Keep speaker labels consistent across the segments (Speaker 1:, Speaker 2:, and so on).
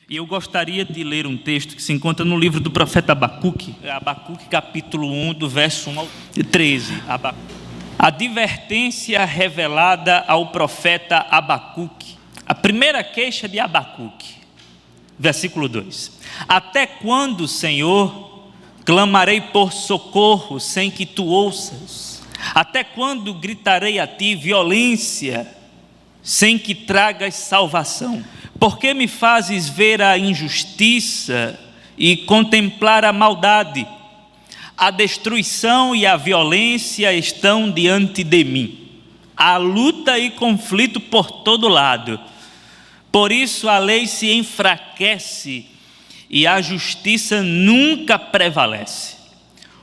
Speaker 1: E eu gostaria de ler um texto que se encontra no livro do profeta Abacuque, Abacuque capítulo 1, do verso 1 ao 13. A advertência revelada ao profeta Abacuque. A primeira queixa de Abacuque, versículo 2. Até quando, Senhor, clamarei por socorro sem que tu ouças? Até quando gritarei a ti violência sem que tragas salvação? Por que me fazes ver a injustiça e contemplar a maldade? A destruição e a violência estão diante de mim. Há luta e conflito por todo lado. Por isso a lei se enfraquece e a justiça nunca prevalece.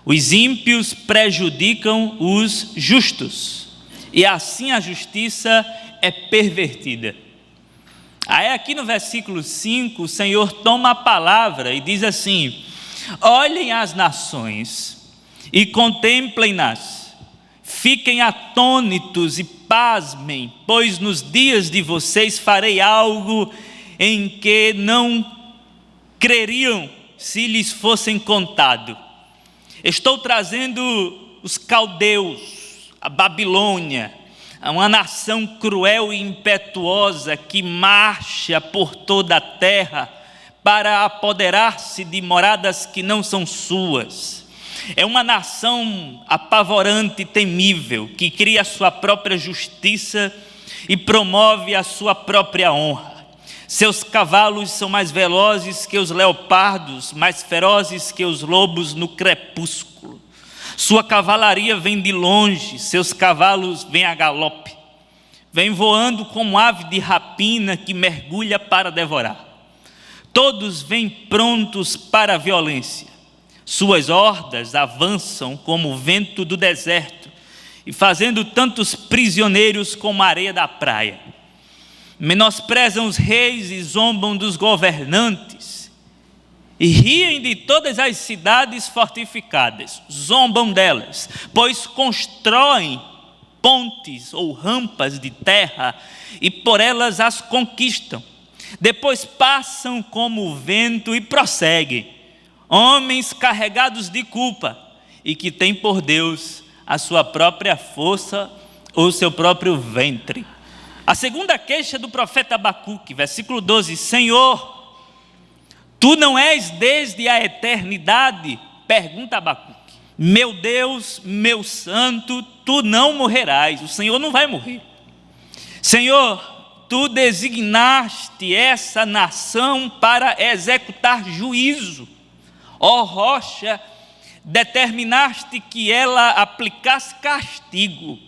Speaker 1: Os ímpios prejudicam os justos, e assim a justiça é pervertida. Aí aqui no versículo 5, o Senhor toma a palavra e diz assim: olhem as nações e contemplem-nas, fiquem atônitos e pasmem, pois nos dias de vocês farei algo em que não creriam se lhes fossem contado. Estou trazendo os caldeus, a Babilônia, uma nação cruel e impetuosa que marcha por toda a terra para apoderar-se de moradas que não são suas. É uma nação apavorante e temível, que cria a sua própria justiça e promove a sua própria honra. Seus cavalos são mais velozes que os leopardos, mais ferozes que os lobos no crepúsculo. Sua cavalaria vem de longe, seus cavalos vêm a galope. Vem voando como ave de rapina que mergulha para devorar. Todos vêm prontos para a violência. Suas hordas avançam como o vento do deserto e fazendo tantos prisioneiros como a areia da praia. Menosprezam os reis e zombam dos governantes. E riem de todas as cidades fortificadas, zombam delas, pois constroem pontes ou rampas de terra e por elas as conquistam. Depois passam como o vento e prosseguem, homens carregados de culpa e que têm por Deus a sua própria força ou seu próprio ventre. A segunda queixa do profeta Abacuque, versículo 12: Senhor, tu não és desde a eternidade? Pergunta Abacuque. Meu Deus, meu santo, tu não morrerás. O Senhor não vai morrer. Senhor, tu designaste essa nação para executar juízo. Ó rocha, determinaste que ela aplicasse castigo.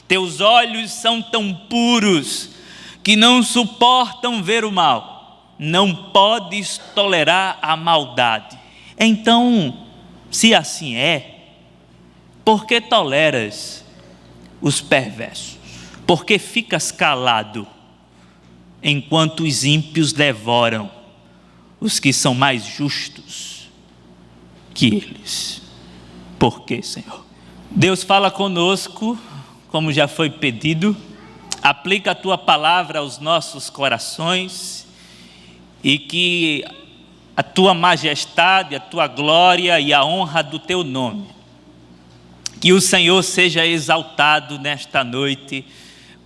Speaker 1: Teus olhos são tão puros que não suportam ver o mal. Não podes tolerar a maldade. Então, se assim é, por que toleras os perversos? Por que ficas calado enquanto os ímpios devoram os que são mais justos que eles? Por que, Senhor? Deus fala conosco, como já foi pedido, aplica a tua palavra aos nossos corações e que a tua majestade, a tua glória e a honra do teu nome, que o Senhor seja exaltado nesta noite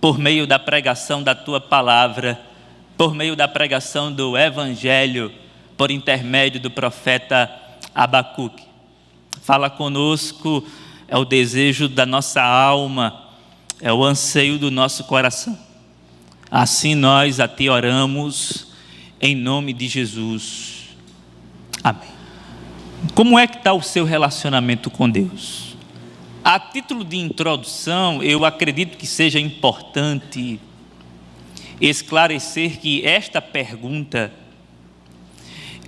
Speaker 1: por meio da pregação da tua palavra, por meio da pregação do evangelho, por intermédio do profeta Abacuque. Fala conosco, é o desejo da nossa alma, é o anseio do nosso coração. Assim nós a ti oramos, em nome de Jesus. Amém. Como é que está o seu relacionamento com Deus? A título de introdução, eu acredito que seja importante esclarecer que esta pergunta,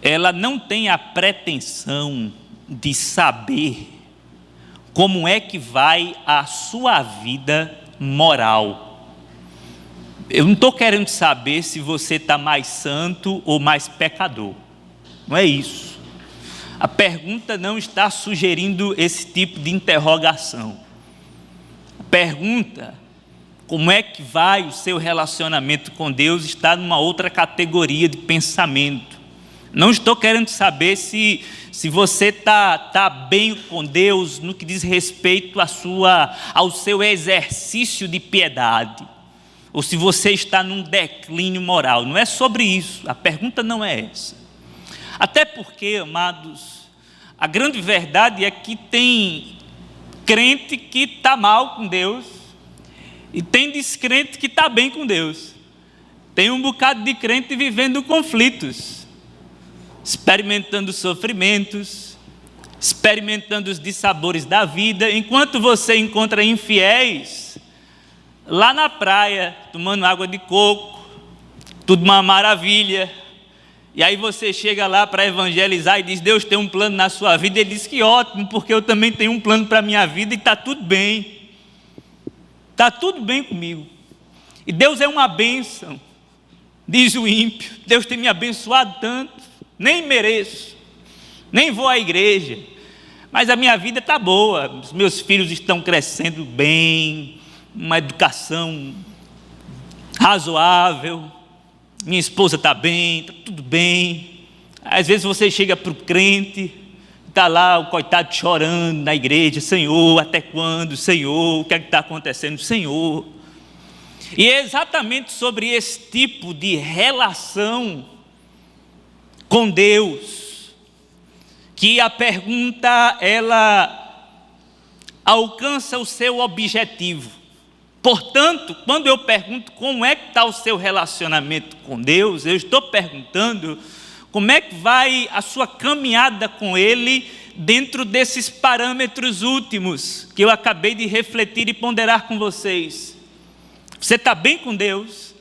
Speaker 1: ela não tem a pretensão de saber como é que vai a sua vida moral. Eu não estou querendo saber se você está mais santo ou mais pecador. Não é isso. A pergunta não está sugerindo esse tipo de interrogação. A pergunta, como é que vai o seu relacionamento com Deus, está numa outra categoria de pensamento. Não estou querendo saber se você tá bem com Deus no que diz respeito ao seu exercício de piedade, ou se você está num declínio moral. Não é sobre isso, a pergunta não é essa. Até porque, amados, a grande verdade é que tem crente que está mal com Deus e tem descrente que está bem com Deus. Tem um bocado de crente vivendo conflitos, experimentando sofrimentos, experimentando os dissabores da vida, enquanto você encontra infiéis lá na praia, tomando água de coco, tudo uma maravilha. E aí você chega lá para evangelizar e diz: Deus tem um plano na sua vida. Ele diz: que ótimo, porque eu também tenho um plano para a minha vida e está tudo bem. Está tudo bem comigo. E Deus é uma bênção, diz o ímpio. Deus tem me abençoado tanto, nem mereço, nem vou à igreja, mas a minha vida está boa, os meus filhos estão crescendo bem, uma educação razoável, minha esposa está bem, está tudo bem. Às vezes você chega para o crente, está lá o coitado chorando na igreja: Senhor, até quando? Senhor, o que é que está acontecendo? Senhor. E é exatamente sobre esse tipo de relação com Deus que a pergunta ela alcança o seu objetivo. Portanto, quando eu pergunto como é que está o seu relacionamento com Deus, eu estou perguntando como é que vai a sua caminhada com Ele dentro desses parâmetros últimos que eu acabei de refletir e ponderar com vocês. Você está bem com Deus?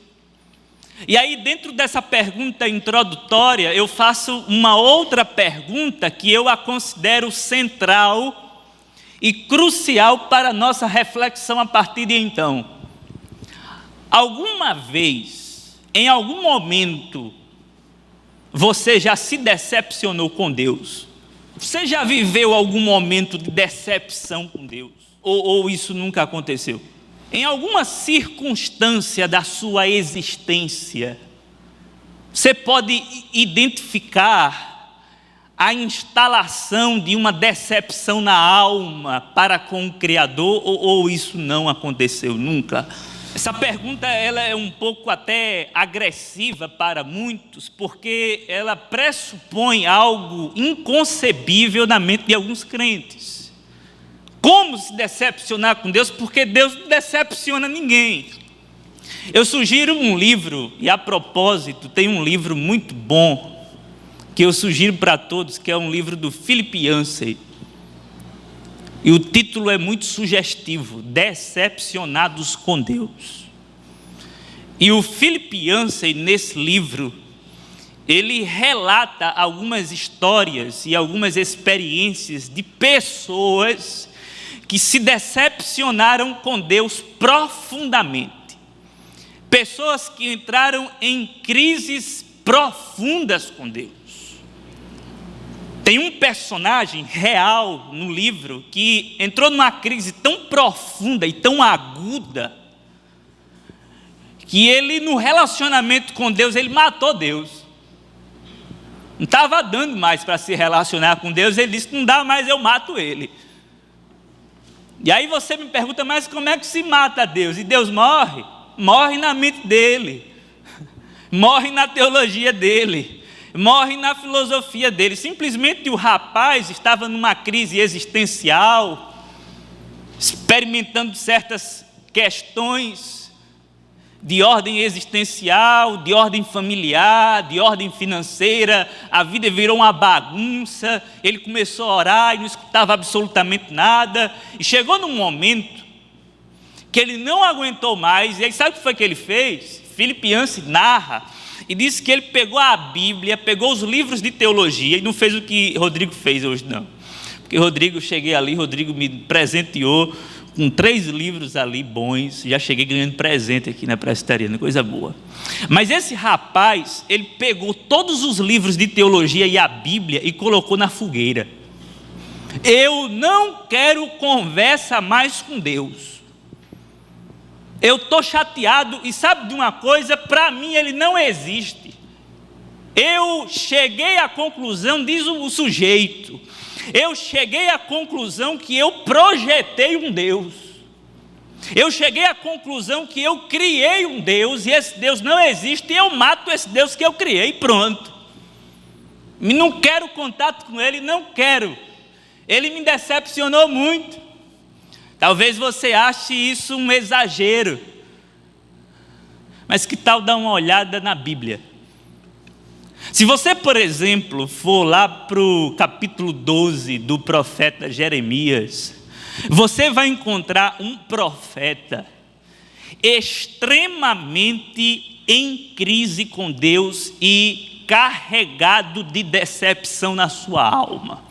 Speaker 1: E aí, dentro dessa pergunta introdutória, eu faço uma outra pergunta que eu a considero central e crucial para a nossa reflexão a partir de então. Alguma vez, em algum momento, você já se decepcionou com Deus? Você já viveu algum momento de decepção com Deus? Ou isso nunca aconteceu? Em alguma circunstância da sua existência, você pode identificar a instalação de uma decepção na alma para com o Criador, ou isso não aconteceu nunca? Essa pergunta ela é um pouco até agressiva para muitos, porque ela pressupõe algo inconcebível na mente de alguns crentes. Como se decepcionar com Deus? Porque Deus não decepciona ninguém. Eu sugiro um livro, e a propósito, tem um livro muito bom que eu sugiro para todos, que é um livro do Philip Yancey. E o título é muito sugestivo: Decepcionados com Deus. E o Philip Yancey, nesse livro, ele relata algumas histórias e algumas experiências de pessoas que se decepcionaram com Deus profundamente. Pessoas que entraram em crises profundas com Deus. Tem um personagem real no livro que entrou numa crise tão profunda e tão aguda que ele, no relacionamento com Deus, ele matou Deus. Não estava dando mais para se relacionar com Deus. Ele disse: não dá mais, eu mato ele. E aí você me pergunta: mas como é que se mata Deus? E Deus morre? Morre na mente dele, morre na teologia dele, morre na filosofia dele. Simplesmente o rapaz estava numa crise existencial, experimentando certas questões de ordem existencial, de ordem familiar, de ordem financeira. A vida virou uma bagunça. Ele começou a orar e não escutava absolutamente nada, e chegou num momento que ele não aguentou mais. E aí sabe o que foi que ele fez? Philip Yancey narra e disse que ele pegou a Bíblia, pegou os livros de teologia, e não fez o que Rodrigo fez hoje, não. Porque Rodrigo, cheguei ali, Rodrigo me presenteou com 3 livros ali bons, já cheguei ganhando presente aqui na presbiteriana, coisa boa. Mas esse rapaz, ele pegou todos os livros de teologia e a Bíblia e colocou na fogueira. Eu não quero conversa mais com Deus. Eu estou chateado, e sabe de uma coisa? Para mim ele não existe. Eu cheguei à conclusão, diz o sujeito, eu cheguei à conclusão que eu projetei um Deus. Eu cheguei à conclusão que eu criei um Deus e esse Deus não existe e eu mato esse Deus que eu criei, pronto. Não quero contato com ele, não quero. Ele me decepcionou muito. Talvez você ache isso um exagero. Mas que tal dar uma olhada na Bíblia? Se você, por exemplo, for lá para o capítulo 12 do profeta Jeremias, você vai encontrar um profeta extremamente em crise com Deus e carregado de decepção na sua alma.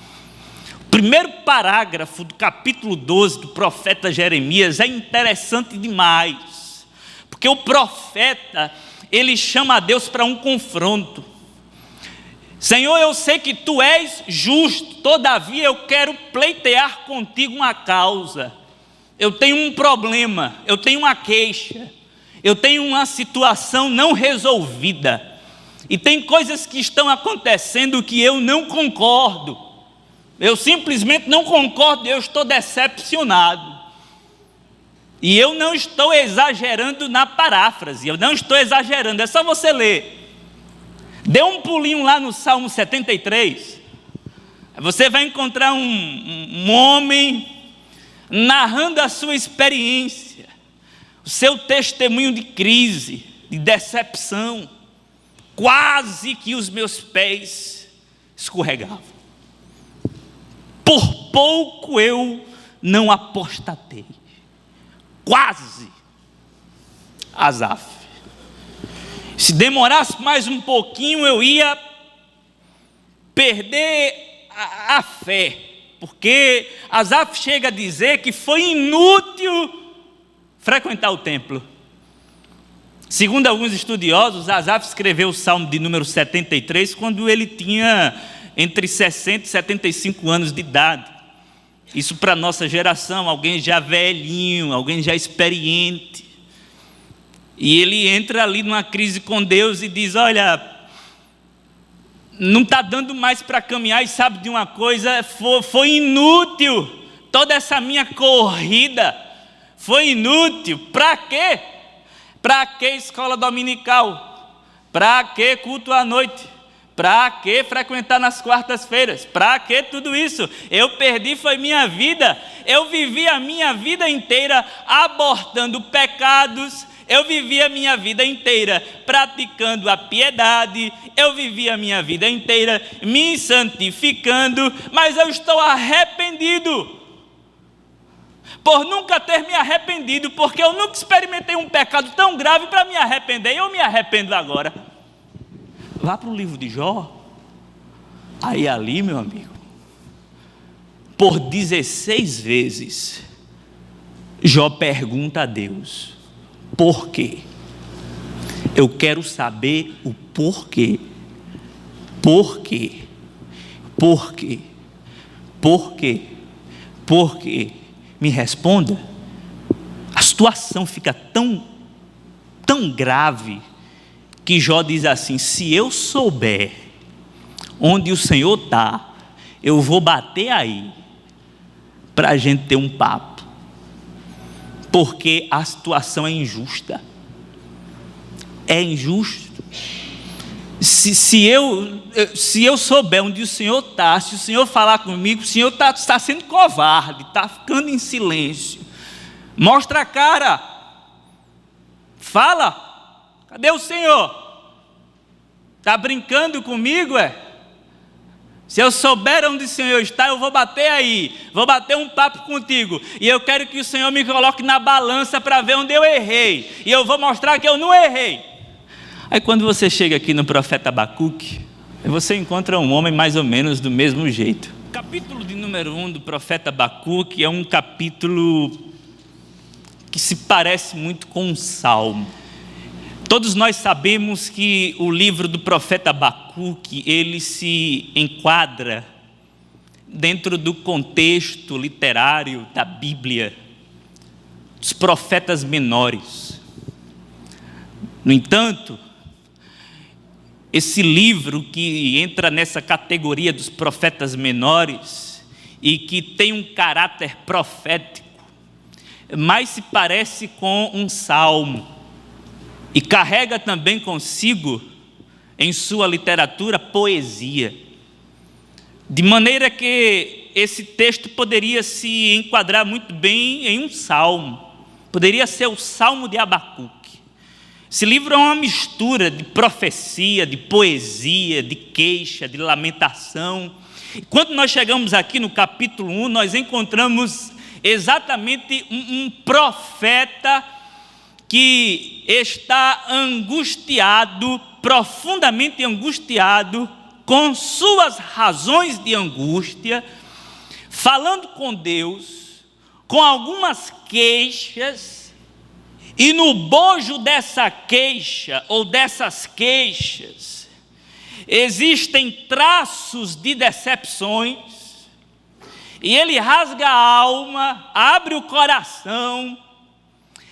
Speaker 1: O primeiro parágrafo do capítulo 12 do profeta Jeremias é interessante demais, porque o profeta, ele chama a Deus para um confronto. Senhor, eu sei que tu és justo, todavia eu quero pleitear contigo uma causa. Eu tenho um problema, eu tenho uma queixa, eu tenho uma situação não resolvida. E tem coisas que estão acontecendo que eu não concordo. Eu simplesmente não concordo, eu estou decepcionado. E eu não estou exagerando na paráfrase, eu não estou exagerando, é só você ler. Dê um pulinho lá no Salmo 73, você vai encontrar um homem narrando a sua experiência, o seu testemunho de crise, de decepção. Quase que os meus pés escorregavam. Por pouco eu não apostatei. Quase. Asaf. Se demorasse mais um pouquinho, eu ia perder a fé. Porque Asaf chega a dizer que foi inútil frequentar o templo. Segundo alguns estudiosos, Asaf escreveu o Salmo de número 73 quando ele tinha entre 60 e 75 anos de idade. Isso para a nossa geração, alguém já velhinho, alguém já experiente. E ele entra ali numa crise com Deus e diz, olha, não está dando mais para caminhar e sabe de uma coisa, foi inútil toda essa minha corrida, foi inútil, para quê? Para que escola dominical? Para que culto à noite? Para que frequentar nas quartas-feiras? Para que tudo isso? Eu perdi foi minha vida. Eu vivi a minha vida inteira abortando pecados. Eu vivi a minha vida inteira praticando a piedade. Eu vivi a minha vida inteira me santificando. Mas eu estou arrependido por nunca ter me arrependido, porque eu nunca experimentei um pecado tão grave para me arrepender, e eu me arrependo agora. Vá para o livro de Jó, aí ali, meu amigo, por 16 vezes, Jó pergunta a Deus, por quê? Eu quero saber o porquê. Por quê? Por quê? Por quê? Por quê? Me responda. A situação fica tão grave que Jó diz assim, se eu souber onde o Senhor está, eu vou bater aí para a gente ter um papo, porque a situação é injusta. É injusto. Se eu souber onde o Senhor está, se o Senhor falar comigo, o Senhor está sendo covarde, está ficando em silêncio. Mostra a cara. Fala. Cadê o Senhor? Está brincando comigo, é? Se eu souber onde o Senhor está, eu vou bater aí. Vou bater um papo contigo. E eu quero que o Senhor me coloque na balança para ver onde eu errei. E eu vou mostrar que eu não errei. Aí quando você chega aqui no profeta Abacuque, você encontra um homem mais ou menos do mesmo jeito. O capítulo de número 1 do profeta Abacuque é um capítulo que se parece muito com um salmo. Todos nós sabemos que o livro do profeta Abacuque, ele se enquadra dentro do contexto literário da Bíblia, dos profetas menores. No entanto, esse livro que entra nessa categoria dos profetas menores e que tem um caráter profético, mais se parece com um salmo e carrega também consigo, em sua literatura, poesia. De maneira que esse texto poderia se enquadrar muito bem em um salmo, poderia ser o Salmo de Abacuque. Esse livro é uma mistura de profecia, de poesia, de queixa, de lamentação. E quando nós chegamos aqui no capítulo 1, nós encontramos exatamente um profeta que está angustiado, profundamente angustiado, com suas razões de angústia, falando com Deus, com algumas queixas, e no bojo dessa queixa, ou dessas queixas, existem traços de decepções, e ele rasga a alma, abre o coração,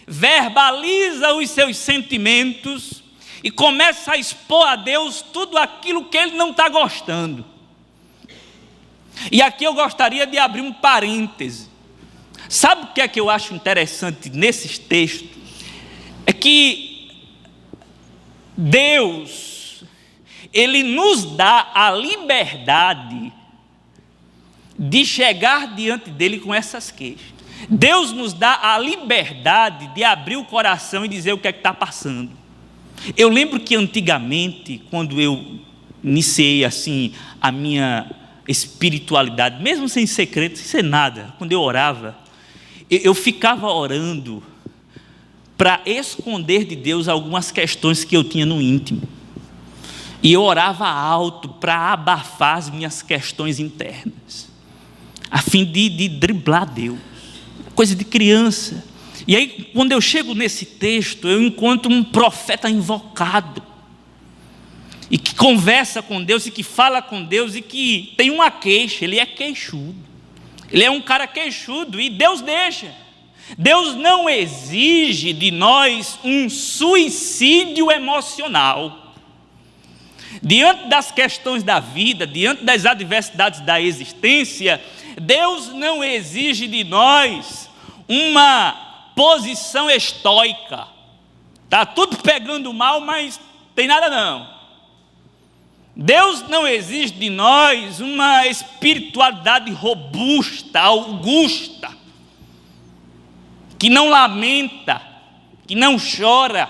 Speaker 1: verbaliza os seus sentimentos, e começa a expor a Deus tudo aquilo que ele não está gostando. E aqui eu gostaria de abrir um parêntese. Sabe o que é que eu acho interessante nesses textos? É que Deus, Ele nos dá a liberdade de chegar diante dEle com essas queixas. Deus nos dá a liberdade de abrir o coração e dizer o que é que está passando. Eu lembro que antigamente, quando eu iniciei assim a minha espiritualidade, mesmo sem ser crente, sem ser nada, quando eu orava, eu ficava orando para esconder de Deus algumas questões que eu tinha no íntimo. E eu orava alto para abafar as minhas questões internas, a fim de driblar Deus, coisa de criança. E aí, quando eu chego nesse texto, eu encontro um profeta invocado, e que conversa com Deus, e que fala com Deus, e que tem uma queixa. Ele é queixudo, ele é um cara queixudo, e Deus deixa. Deus não exige de nós um suicídio emocional. Diante das questões da vida, diante das adversidades da existência, Deus não exige de nós uma posição estoica. Está tudo pegando mal, mas tem nada não. Deus não exige de nós uma espiritualidade robusta, augusta, que não lamenta, que não chora,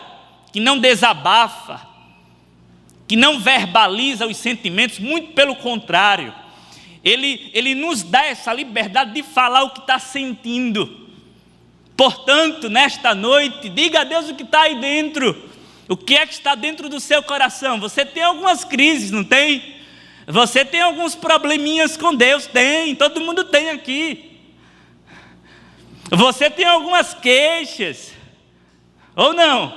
Speaker 1: que não desabafa, que não verbaliza os sentimentos. Muito pelo contrário, Ele nos dá essa liberdade de falar o que está sentindo. Portanto, nesta noite, diga a Deus o que está aí dentro. O que é que está dentro do seu coração? Você tem algumas crises, não tem? Você tem alguns probleminhas com Deus? Tem, todo mundo tem aqui. Você tem algumas queixas, ou não?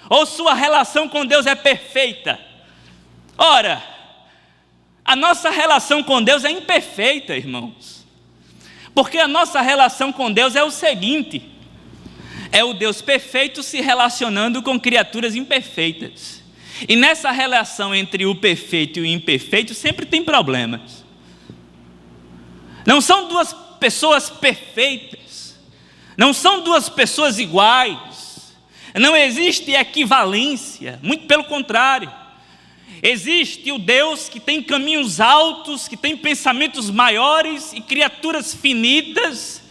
Speaker 1: Ou sua relação com Deus é perfeita? Ora, a nossa relação com Deus é imperfeita, irmãos. Porque a nossa relação com Deus é o seguinte: é o Deus perfeito se relacionando com criaturas imperfeitas. E nessa relação entre o perfeito e o imperfeito sempre tem problemas. Não são duas pessoas perfeitas, não são duas pessoas iguais, não existe equivalência, muito pelo contrário. Existe o Deus que tem caminhos altos, que tem pensamentos maiores, e criaturas finitas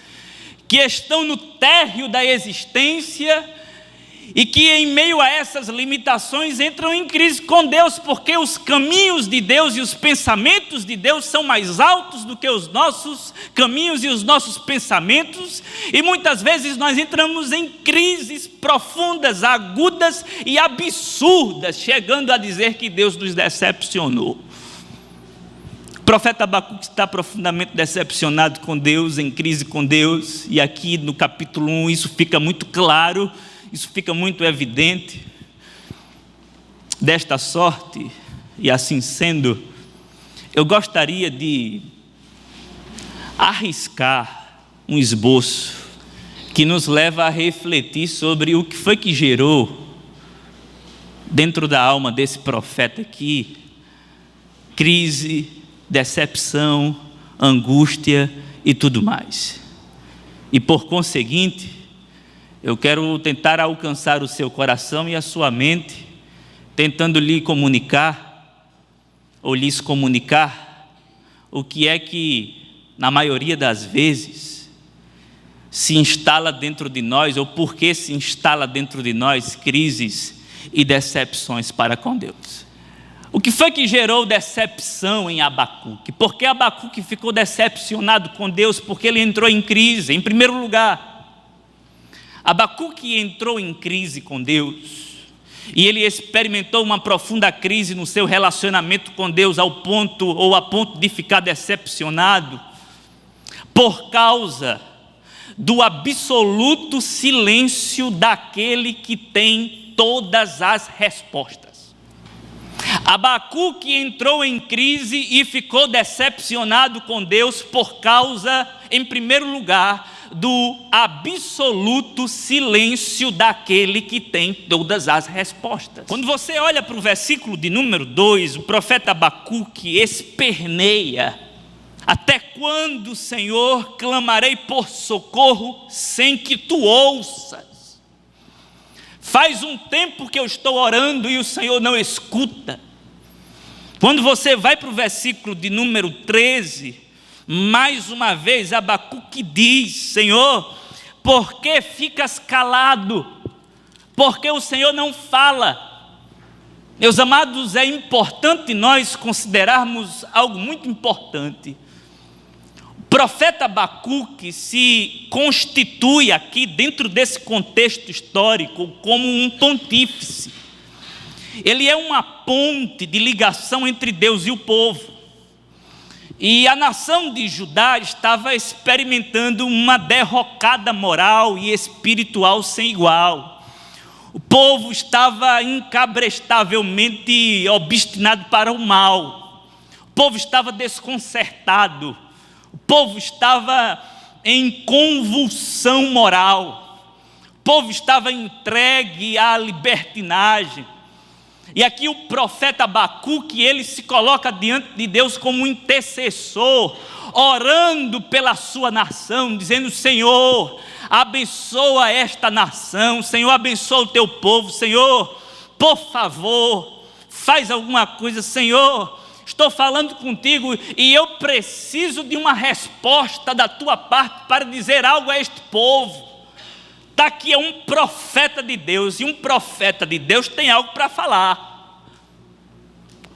Speaker 1: que estão no térreo da existência e que em meio a essas limitações entram em crise com Deus, porque os caminhos de Deus e os pensamentos de Deus são mais altos do que os nossos caminhos e os nossos pensamentos, e muitas vezes nós entramos em crises profundas, agudas e absurdas, chegando a dizer que Deus nos decepcionou. O profeta Abacuque está profundamente decepcionado com Deus, em crise com Deus, e aqui no capítulo 1 isso fica muito claro, isso fica muito evidente. Desta sorte, e assim sendo, eu gostaria de arriscar um esboço que nos leva a refletir sobre o que foi que gerou dentro da alma desse profeta aqui, crise, decepção, angústia e tudo mais. E por conseguinte, eu quero tentar alcançar o seu coração e a sua mente, tentando lhe comunicar, ou lhes comunicar, o que é que, na maioria das vezes, se instala dentro de nós, ou por que se instala dentro de nós crises e decepções para com Deus. O que foi que gerou decepção em Abacuque? Por que Abacuque ficou decepcionado com Deus? Porque ele entrou em crise. Em primeiro lugar, Abacuque entrou em crise com Deus, e ele experimentou uma profunda crise no seu relacionamento com Deus, a ponto de ficar decepcionado, por causa do absoluto silêncio daquele que tem todas as respostas. Abacuque entrou em crise e ficou decepcionado com Deus por causa, em primeiro lugar, do absoluto silêncio daquele que tem todas as respostas. Quando você olha para o versículo de número 2, o profeta Abacuque esperneia: até quando, Senhor, clamarei por socorro sem que tu ouças? Faz um tempo que eu estou orando e o Senhor não escuta. Quando você vai para o versículo de número 13, mais uma vez Abacuque diz: Senhor, por que ficas calado? Por que o Senhor não fala? Meus amados, é importante nós considerarmos algo muito importante. O profeta Abacuque se constitui aqui, dentro desse contexto histórico, como um pontífice. Ele é uma ponte de ligação entre Deus e o povo. E a nação de Judá estava experimentando uma derrocada moral e espiritual sem igual. O povo estava incabrestavelmente obstinado para o mal. O povo estava desconcertado. O povo estava em convulsão moral. O povo estava entregue à libertinagem. E aqui o profeta Abacuque, ele se coloca diante de Deus como um intercessor, orando pela sua nação, dizendo: Senhor, abençoa esta nação, Senhor, abençoa o teu povo, Senhor, por favor, faz alguma coisa, Senhor, estou falando contigo e eu preciso de uma resposta da tua parte para dizer algo a este povo. Está aqui um profeta de Deus, e um profeta de Deus tem algo para falar.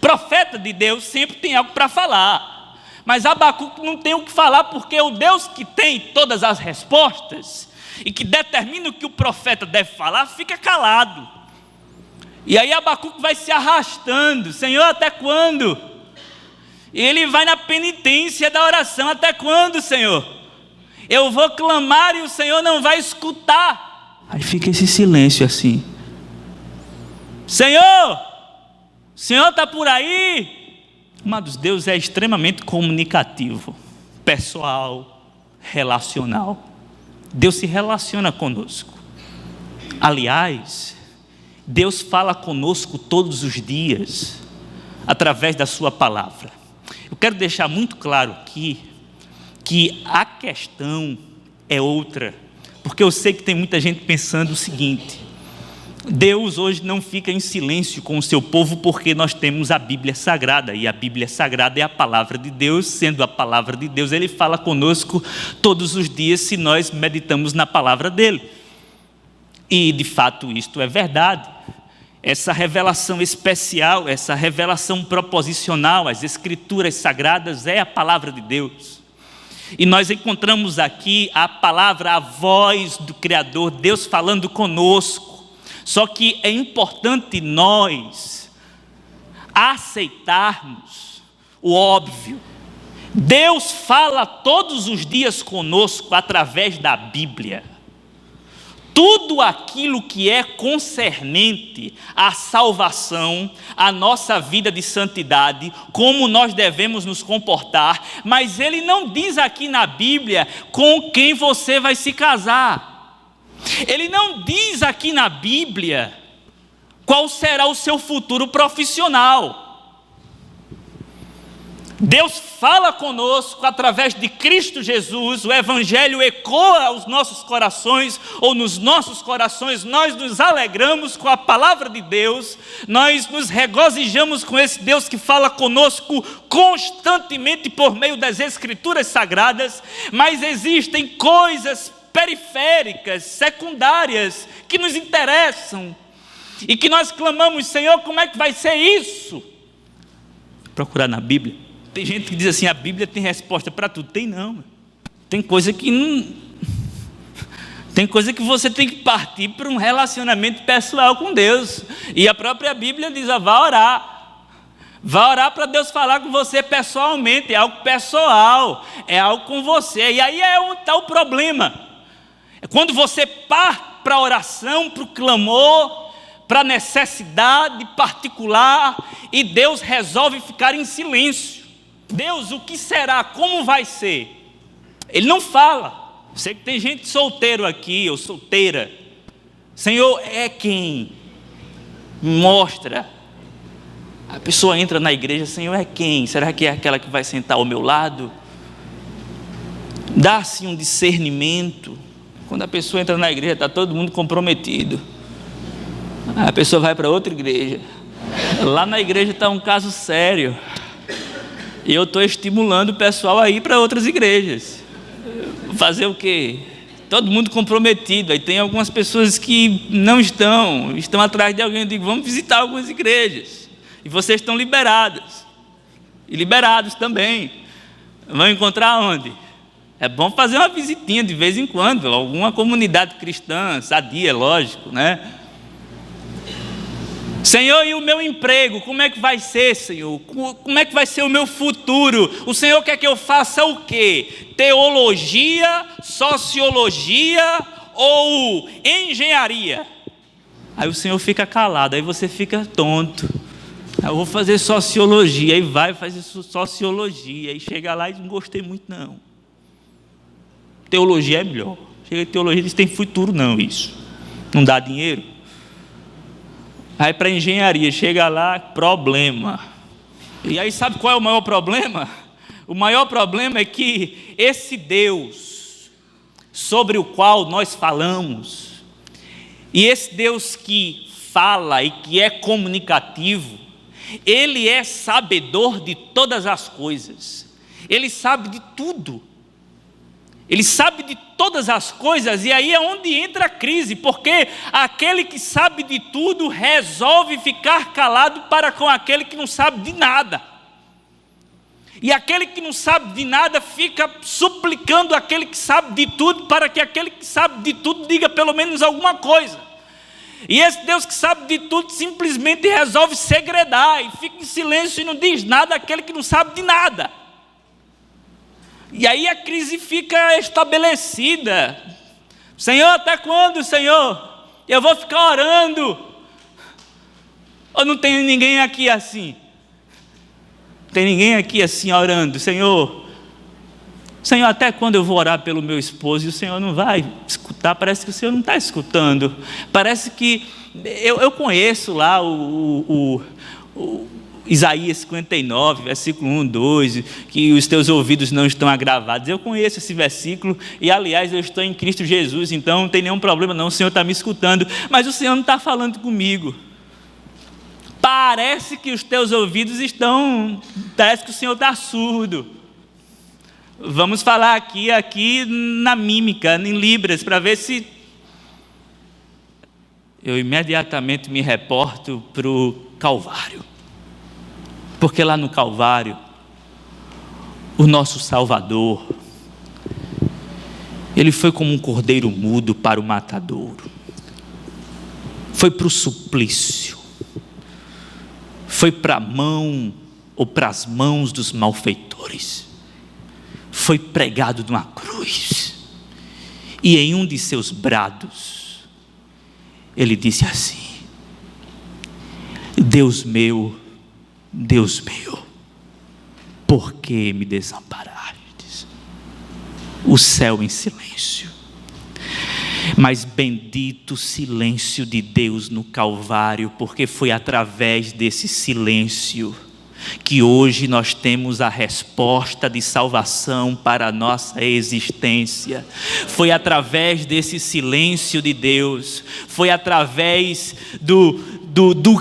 Speaker 1: Profeta de Deus sempre tem algo para falar, mas Abacuque não tem o que falar, porque o Deus que tem todas as respostas e que determina o que o profeta deve falar, fica calado. E aí Abacuque vai se arrastando: Senhor, até quando? E ele vai na penitência da oração: até quando, Senhor? Eu vou clamar e o Senhor não vai escutar. Aí fica esse silêncio assim: Senhor, o Senhor está por aí? Amados, Deus é extremamente comunicativo, pessoal, relacional. Deus se relaciona conosco. Aliás, Deus fala conosco todos os dias, através da sua palavra. Eu quero deixar muito claro aqui que a questão é outra, porque eu sei que tem muita gente pensando o seguinte: Deus hoje não fica em silêncio com o seu povo porque nós temos a Bíblia Sagrada, e a Bíblia Sagrada é a palavra de Deus. Sendo a palavra de Deus, Ele fala conosco todos os dias se nós meditamos na palavra dEle. E de fato isto é verdade. Essa revelação especial, essa revelação proposicional, as Escrituras Sagradas é a palavra de Deus. E nós encontramos aqui a palavra, a voz do Criador, Deus falando conosco. Só que é importante nós aceitarmos o óbvio. Deus fala todos os dias conosco através da Bíblia. Tudo aquilo que é concernente à salvação, à nossa vida de santidade, como nós devemos nos comportar, mas Ele não diz aqui na Bíblia com quem você vai se casar. Ele não diz aqui na Bíblia qual será o seu futuro profissional. Deus fala conosco através de Cristo Jesus, o Evangelho ecoa aos nossos corações, ou nos nossos corações nós nos alegramos com a palavra de Deus, nós nos regozijamos com esse Deus que fala conosco constantemente por meio das Escrituras Sagradas, mas existem coisas periféricas, secundárias, que nos interessam, e que nós clamamos: Senhor, como é que vai ser isso? Procurar na Bíblia. Tem gente que diz assim: a Bíblia tem resposta para tudo. Tem não. Tem coisa que não. Tem coisa que você tem que partir para um relacionamento pessoal com Deus. E a própria Bíblia diz: vá orar. Vá orar para Deus falar com você pessoalmente. É algo pessoal. É algo com você. E aí é onde está o problema. É quando você parte para a oração, para o clamor, para a necessidade particular, e Deus resolve ficar em silêncio. Deus, o que será? Como vai ser? Ele não fala. Sei que tem gente solteiro aqui, ou solteira. Senhor, é quem? Mostra. A pessoa entra na igreja: Senhor, é quem? Será que é aquela que vai sentar ao meu lado? Dá-se um discernimento. Quando a pessoa entra na igreja, está todo mundo comprometido. A pessoa vai para outra igreja. Lá na igreja está um caso sério. E eu estou estimulando o pessoal a ir para outras igrejas. Fazer o quê? Todo mundo comprometido. Aí tem algumas pessoas que não estão atrás de alguém. Eu digo: vamos visitar algumas igrejas. E vocês estão liberadas. E liberados também. Vão encontrar onde? É bom fazer uma visitinha de vez em quando. Alguma comunidade cristã, sadia, lógico, né? Senhor, e o meu emprego, como é que vai ser, Senhor? Como é que vai ser o meu futuro? O Senhor quer que eu faça o quê? Teologia, sociologia ou engenharia? Aí o Senhor fica calado, aí você fica tonto. Eu vou fazer sociologia, aí vai fazer sociologia, aí chega lá e não gostei muito não. Teologia é melhor. Chega em teologia e diz: tem futuro não isso. Não dá dinheiro. Aí para engenharia, chega lá, problema. E aí sabe qual é o maior problema? O maior problema é que esse Deus sobre o qual nós falamos, e esse Deus que fala e que é comunicativo, Ele é sabedor de todas as coisas. Ele sabe de tudo. Ele sabe de todas as coisas, e aí é onde entra a crise, porque aquele que sabe de tudo resolve ficar calado para com aquele que não sabe de nada. E aquele que não sabe de nada fica suplicando aquele que sabe de tudo, para que aquele que sabe de tudo diga pelo menos alguma coisa. E esse Deus que sabe de tudo simplesmente resolve segredar, e fica em silêncio e não diz nada àquele que não sabe de nada. E aí a crise fica estabelecida. Senhor, até quando, Senhor? Eu vou ficar orando. Ou não tem ninguém aqui assim? Tem ninguém aqui assim orando? Senhor, até quando eu vou orar pelo meu esposo e o Senhor não vai escutar? Parece que o Senhor não está escutando. Parece que eu conheço lá o Isaías 59, versículo 1, 2, que os teus ouvidos não estão agravados. Eu conheço esse versículo e, aliás, eu estou em Cristo Jesus, então não tem nenhum problema não, o Senhor está me escutando, mas o Senhor não está falando comigo. Parece que os teus ouvidos parece que o Senhor está surdo. Vamos falar aqui na mímica, em libras, para ver se... Eu imediatamente me reporto para o Calvário. Porque lá no Calvário, o nosso Salvador, Ele foi como um cordeiro mudo para o matadouro. Foi para o suplício. Foi para a mão ou para as mãos dos malfeitores. Foi pregado numa cruz. E em um de seus brados, Ele disse assim: Deus meu, por que me desamparastes? O céu em silêncio. Mas bendito o silêncio de Deus no Calvário, porque foi através desse silêncio que hoje nós temos a resposta de salvação para a nossa existência. Foi através desse silêncio de Deus, foi através do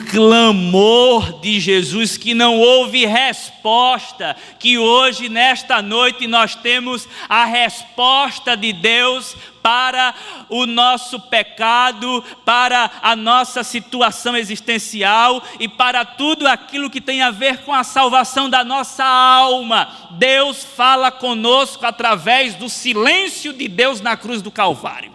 Speaker 1: clamor de Jesus, que não houve resposta, que hoje, nesta noite, nós temos a resposta de Deus para o nosso pecado, para a nossa situação existencial e para tudo aquilo que tem a ver com a salvação da nossa alma. Deus fala conosco através do silêncio de Deus na cruz do Calvário.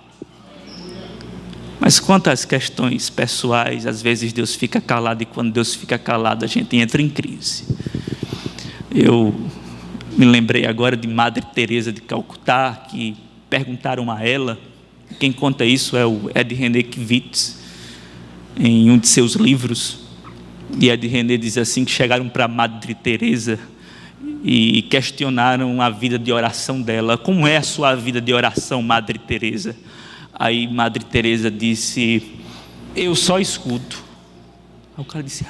Speaker 1: Mas quanto às questões pessoais, às vezes Deus fica calado, e quando Deus fica calado, a gente entra em crise. Eu me lembrei agora de Madre Teresa de Calcutá, que perguntaram a ela, quem conta isso é o Ed René Kvitz, em um de seus livros, e Ed René diz assim, que chegaram para Madre Teresa e questionaram a vida de oração dela. Como é a sua vida de oração, Madre Teresa? Aí Madre Teresa disse, eu só escuto. Aí o cara disse,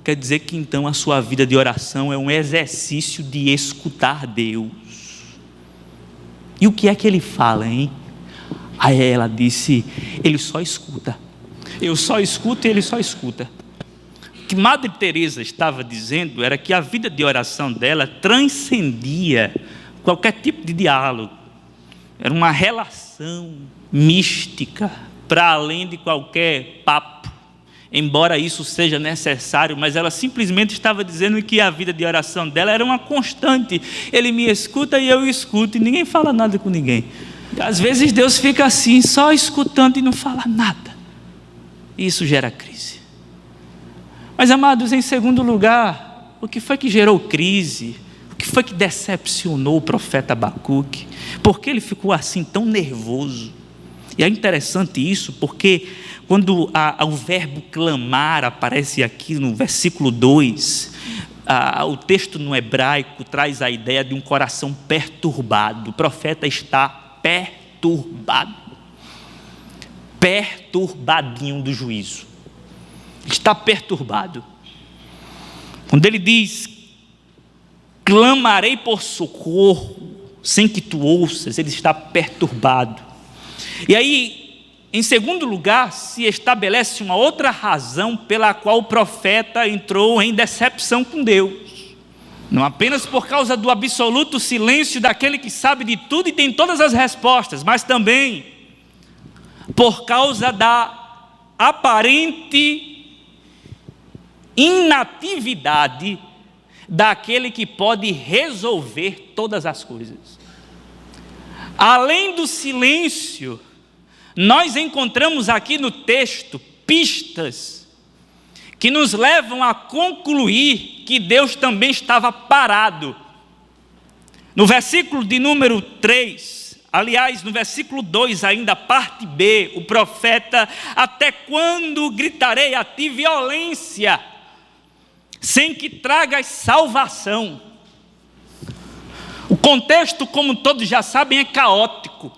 Speaker 1: quer dizer que então a sua vida de oração é um exercício de escutar Deus. E o que é que ele fala, hein? Aí ela disse, ele só escuta. Eu só escuto e ele só escuta. O que Madre Teresa estava dizendo era que a vida de oração dela transcendia qualquer tipo de diálogo. Era uma relação mística, para além de qualquer papo, embora isso seja necessário, mas ela simplesmente estava dizendo que a vida de oração dela era uma constante. Ele me escuta e eu escuto, e ninguém fala nada com ninguém. E às vezes Deus fica assim, só escutando e não fala nada, e isso gera crise. Mas amados, em segundo lugar, o que foi que gerou crise? O que foi que decepcionou o profeta Abacuque? Por que ele ficou assim tão nervoso? E é interessante isso, porque quando o verbo clamar aparece aqui no versículo 2, o texto no hebraico traz a ideia de um coração perturbado. O profeta está perturbado, perturbadinho do juízo, está perturbado. Quando ele diz, clamarei por socorro, sem que tu ouças, ele está perturbado. E aí, em segundo lugar, se estabelece uma outra razão pela qual o profeta entrou em decepção com Deus. Não apenas por causa do absoluto silêncio daquele que sabe de tudo e tem todas as respostas, mas também por causa da aparente inatividade daquele que pode resolver todas as coisas. Além do silêncio, nós encontramos aqui no texto pistas que nos levam a concluir que Deus também estava parado. No versículo de número 3, aliás, no versículo 2 ainda, parte B, o profeta, até quando gritarei a ti violência, sem que tragas salvação? O contexto, como todos já sabem, é caótico.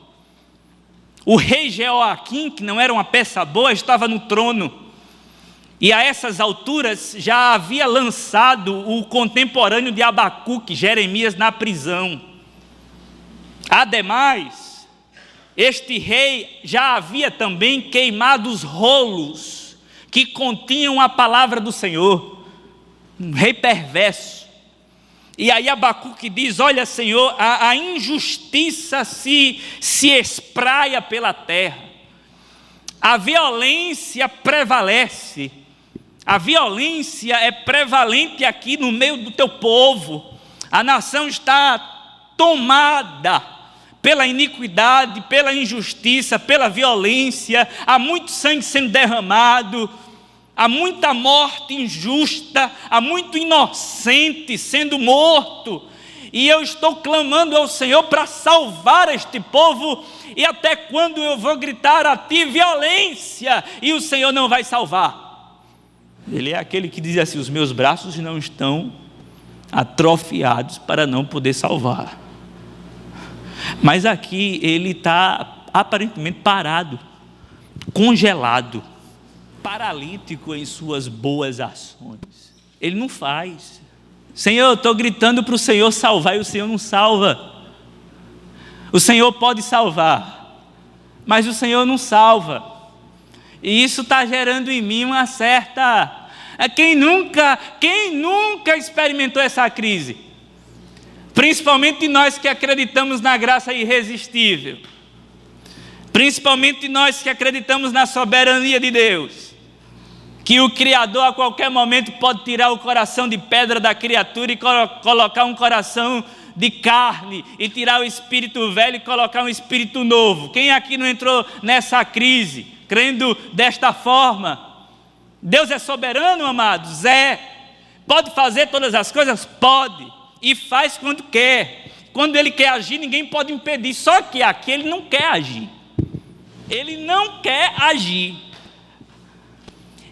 Speaker 1: O rei Jeoaquim, que não era uma peça boa, estava no trono. E a essas alturas já havia lançado o contemporâneo de Abacuque, Jeremias, na prisão. Ademais, este rei já havia também queimado os rolos que continham a palavra do Senhor. Um rei perverso. E aí Abacuque diz, olha Senhor, a injustiça se espraia pela terra, a violência prevalece, a violência é prevalente aqui no meio do teu povo, a nação está tomada pela iniquidade, pela injustiça, pela violência, há muito sangue sendo derramado, há muita morte injusta, há muito inocente sendo morto, e eu estou clamando ao Senhor para salvar este povo, e até quando eu vou gritar a ti violência, e o Senhor não vai salvar? Ele é aquele que diz assim, os meus braços não estão atrofiados para não poder salvar. Mas aqui ele está aparentemente parado, congelado, paralítico em suas boas ações. Ele não faz. Senhor, eu estou gritando para o Senhor salvar e o Senhor não salva. O Senhor pode salvar, mas o Senhor não salva. E isso está gerando em mim uma certa... Quem nunca experimentou essa crise? Principalmente nós que acreditamos na graça irresistível. Principalmente nós que acreditamos na soberania de Deus. Que o Criador a qualquer momento pode tirar o coração de pedra da criatura e colocar um coração de carne, e tirar o espírito velho e colocar um espírito novo. Quem aqui não entrou nessa crise, crendo desta forma? Deus é soberano, amados? É. Pode fazer todas as coisas? Pode. E faz quando quer. Quando Ele quer agir, ninguém pode impedir. Só que aqui Ele não quer agir. Ele não quer agir.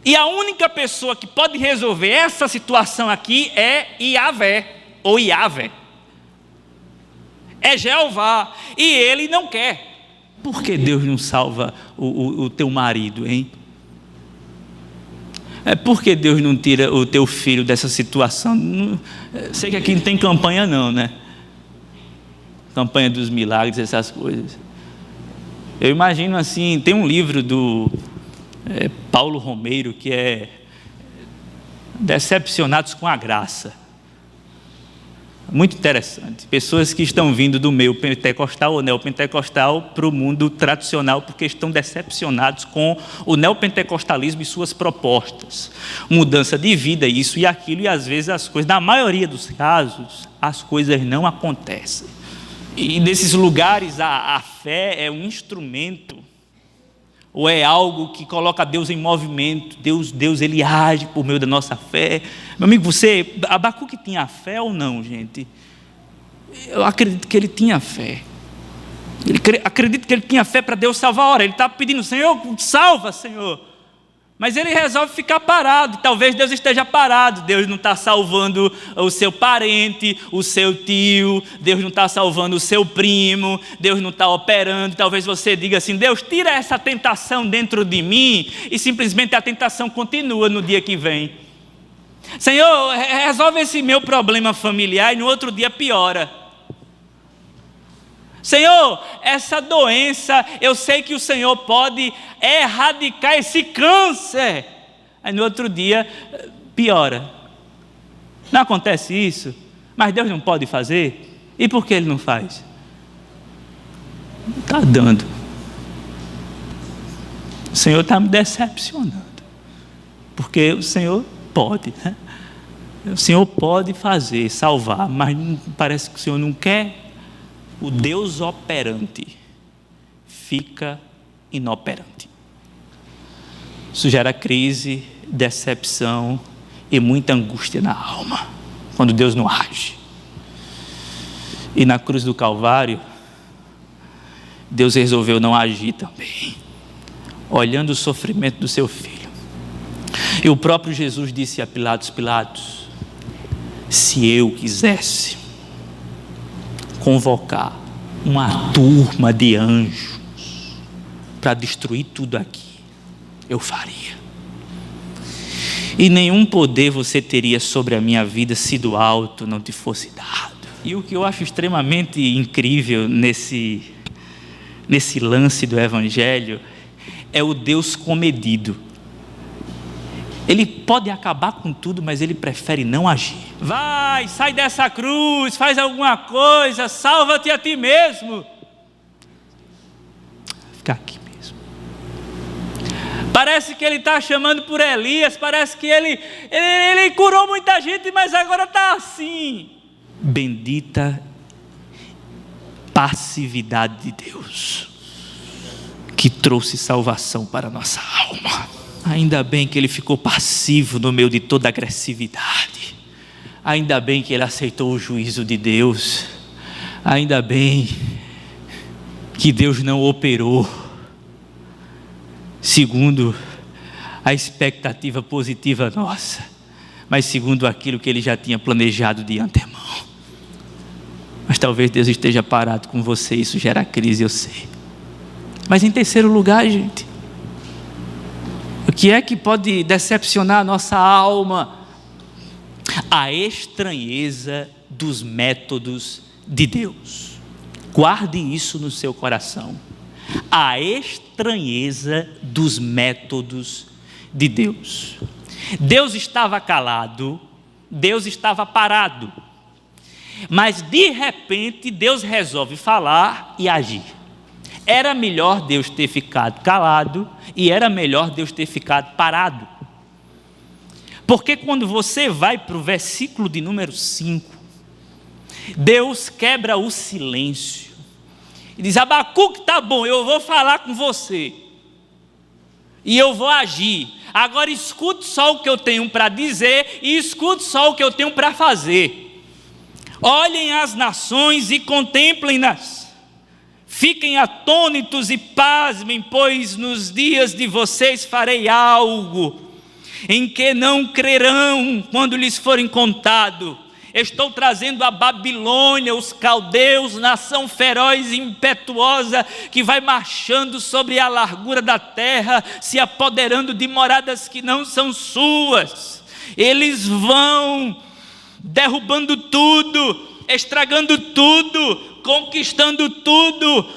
Speaker 1: E a única pessoa que pode resolver essa situação aqui é Yahvé, ou Yahvé. É Jeová. E Ele não quer. Por que Deus não salva o teu marido, hein? Por que Deus não tira o teu filho dessa situação? Sei que aqui não tem campanha não, né? Campanha dos milagres, essas coisas. Eu imagino assim, tem um livro do Paulo Romeiro, que é Decepcionados com a Graça. Muito interessante. Pessoas que estão vindo do meio pentecostal ou neopentecostal para o mundo tradicional porque estão decepcionados com o neopentecostalismo e suas propostas. Mudança de vida, isso e aquilo, e às vezes as coisas, na maioria dos casos, as coisas não acontecem. E nesses lugares a fé é um instrumento, ou é algo que coloca Deus em movimento. Deus ele age por meio da nossa fé. Meu amigo, Abacuque tinha fé ou não, gente? Eu acredito que ele tinha fé. Acredito que ele tinha fé para Deus salvar a hora. Ele estava pedindo, Senhor, salva, Senhor. Mas ele resolve ficar parado. Talvez Deus esteja parado. Deus não está salvando o seu parente, o seu tio. Deus não está salvando o seu primo. Deus não está operando. Talvez você diga assim, Deus, tira essa tentação dentro de mim. E simplesmente a tentação continua no dia que vem. Senhor, resolve esse meu problema familiar e no outro dia piora. Senhor, essa doença, eu sei que o Senhor pode erradicar esse câncer. Aí no outro dia, piora. Não acontece isso? Mas Deus não pode fazer? E por que Ele não faz? Não está dando. O Senhor está me decepcionando. Porque o Senhor pode, né? O Senhor pode fazer, salvar, mas parece que o Senhor não quer. O Deus operante fica inoperante. Isso gera crise, decepção e muita angústia na alma, quando Deus não age. E na cruz do Calvário, Deus resolveu não agir também, olhando o sofrimento do seu filho. E o próprio Jesus disse a Pilatos, Pilatos, se eu quisesse convocar uma turma de anjos para destruir tudo aqui, eu faria. E nenhum poder você teria sobre a minha vida se do alto não te fosse dado. E o que eu acho extremamente incrível nesse lance do Evangelho é o Deus comedido. Ele pode acabar com tudo, mas Ele prefere não agir. Vai, sai dessa cruz, faz alguma coisa, salva-te a ti mesmo. Fica aqui mesmo. Parece que Ele está chamando por Elias, parece que ele curou muita gente, mas agora está assim. Bendita passividade de Deus, que trouxe salvação para a nossa alma. Ainda bem que Ele ficou passivo no meio de toda a agressividade. Ainda bem que Ele aceitou o juízo de Deus. Ainda bem que Deus não operou segundo a expectativa positiva nossa, mas segundo aquilo que Ele já tinha planejado de antemão. Mas talvez Deus esteja parado com você, isso gera crise, eu sei. Mas em terceiro lugar, gente, o que é que pode decepcionar a nossa alma? A estranheza dos métodos de Deus. Guarde isso no seu coração. A estranheza dos métodos de Deus. Deus estava calado, Deus estava parado, mas de repente Deus resolve falar e agir. Era melhor Deus ter ficado calado e era melhor Deus ter ficado parado. Porque quando você vai para o versículo de número 5, Deus quebra o silêncio e diz: Abacuque, tá bom, eu vou falar com você e eu vou agir. Agora escute só o que eu tenho para dizer e escute só o que eu tenho para fazer. Olhem as nações e contemplem-nas. Fiquem atônitos e pasmem, pois nos dias de vocês farei algo em que não crerão quando lhes forem contado. Estou trazendo a Babilônia, os caldeus, nação feroz e impetuosa, que vai marchando sobre a largura da terra, se apoderando de moradas que não são suas. Eles vão derrubando tudo, estragando tudo, conquistando tudo,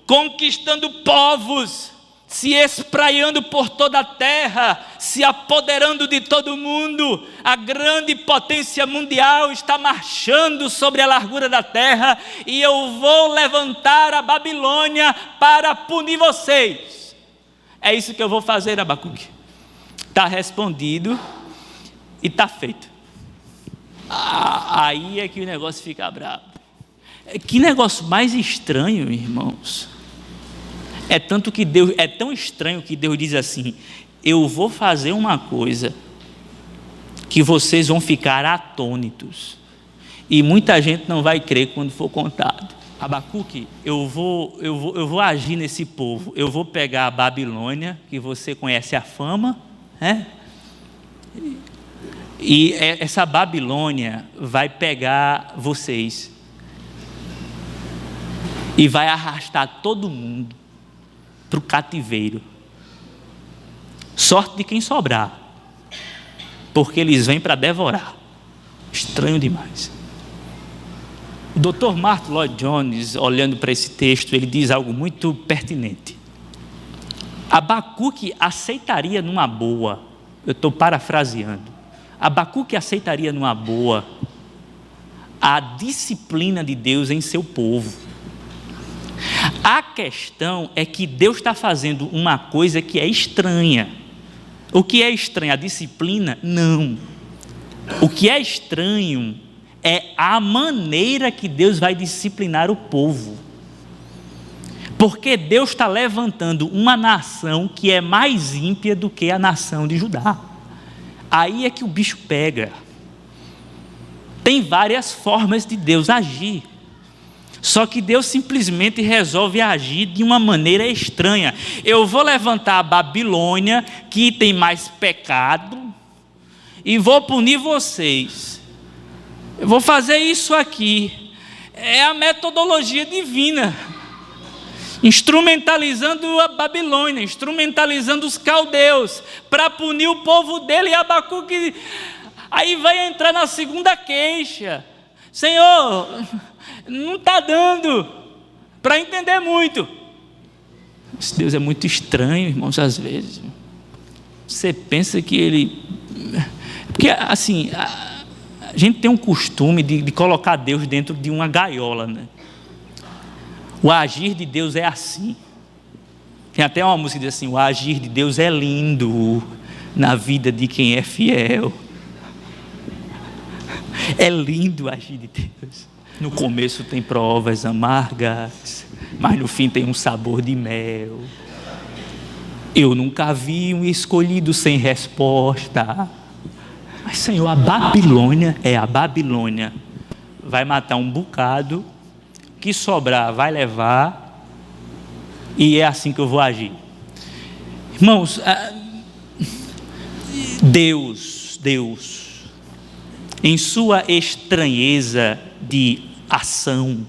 Speaker 1: conquistando povos, se espraiando por toda a terra, se apoderando de todo mundo. A grande potência mundial está marchando sobre a largura da terra, e eu vou levantar a Babilônia para punir vocês. É isso que eu vou fazer, Abacuque. Está respondido e está feito. Aí é que o negócio fica bravo. Que negócio mais estranho, irmãos. É tão estranho que Deus diz assim: eu vou fazer uma coisa que vocês vão ficar atônitos, e muita gente não vai crer quando for contado. Abacuque, eu vou agir nesse povo. Eu vou pegar a Babilônia, que você conhece a fama, né? E essa Babilônia vai pegar vocês e vai arrastar todo mundo para o cativeiro. Sorte de quem sobrar, porque eles vêm para devorar. Estranho demais. O Dr. Martin Lloyd Jones, olhando para esse texto, ele diz algo muito pertinente. Abacuque aceitaria numa boa, eu estou parafraseando, Abacuque aceitaria numa boa a disciplina de Deus em seu povo. A questão é que Deus está fazendo uma coisa que é estranha. O que é estranho? A disciplina? Não. O que é estranho é a maneira que Deus vai disciplinar o povo. Porque Deus está levantando uma nação que é mais ímpia do que a nação de Judá. Aí é que o bicho pega. Tem várias formas de Deus agir. Só que Deus simplesmente resolve agir de uma maneira estranha. Eu vou levantar a Babilônia, que tem mais pecado, e vou punir vocês. Eu vou fazer isso aqui. É a metodologia divina. Instrumentalizando a Babilônia, instrumentalizando os caldeus, para punir o povo dele. E Abacuque aí vai entrar na segunda queixa. Senhor, não está dando para entender muito. Esse Deus é muito estranho, irmãos, às vezes. Você pensa que ele... Porque, assim, a gente tem um costume de colocar Deus dentro de uma gaiola, né? O agir de Deus é assim. Tem até uma música que diz assim: o agir de Deus é lindo na vida de quem é fiel. É lindo o agir de Deus. No começo tem provas amargas, mas no fim tem um sabor de mel. Eu nunca vi um escolhido sem resposta. Mas, Senhor, a Babilônia vai matar um bocado, que sobrar vai levar, e é assim que eu vou agir. Irmãos, Deus, em sua estranheza de ação,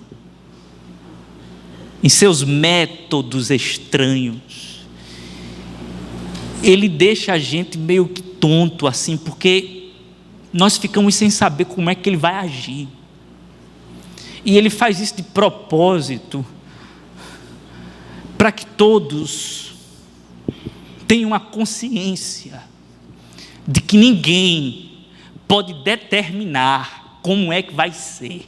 Speaker 1: em seus métodos estranhos. Ele deixa a gente meio que tonto assim, porque nós ficamos sem saber como é que ele vai agir. E ele faz isso de propósito, para que todos tenham a consciência de que ninguém pode determinar como é que vai ser.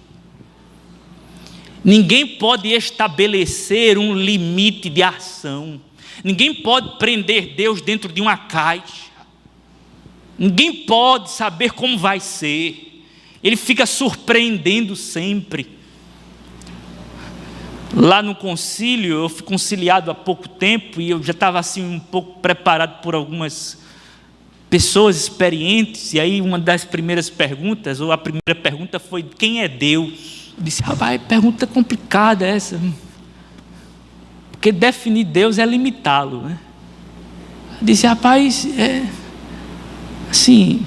Speaker 1: Ninguém pode estabelecer um limite de ação. Ninguém pode prender Deus dentro de uma caixa. Ninguém pode saber como vai ser. Ele fica surpreendendo sempre. Lá no concílio, eu fui conciliado há pouco tempo e eu já estava assim um pouco preparado por algumas pessoas experientes. E aí uma das primeiras perguntas, ou a primeira pergunta foi: quem é Deus? Eu disse: rapaz, pergunta complicada essa, porque definir Deus é limitá-lo, né? Eu disse: rapaz, assim,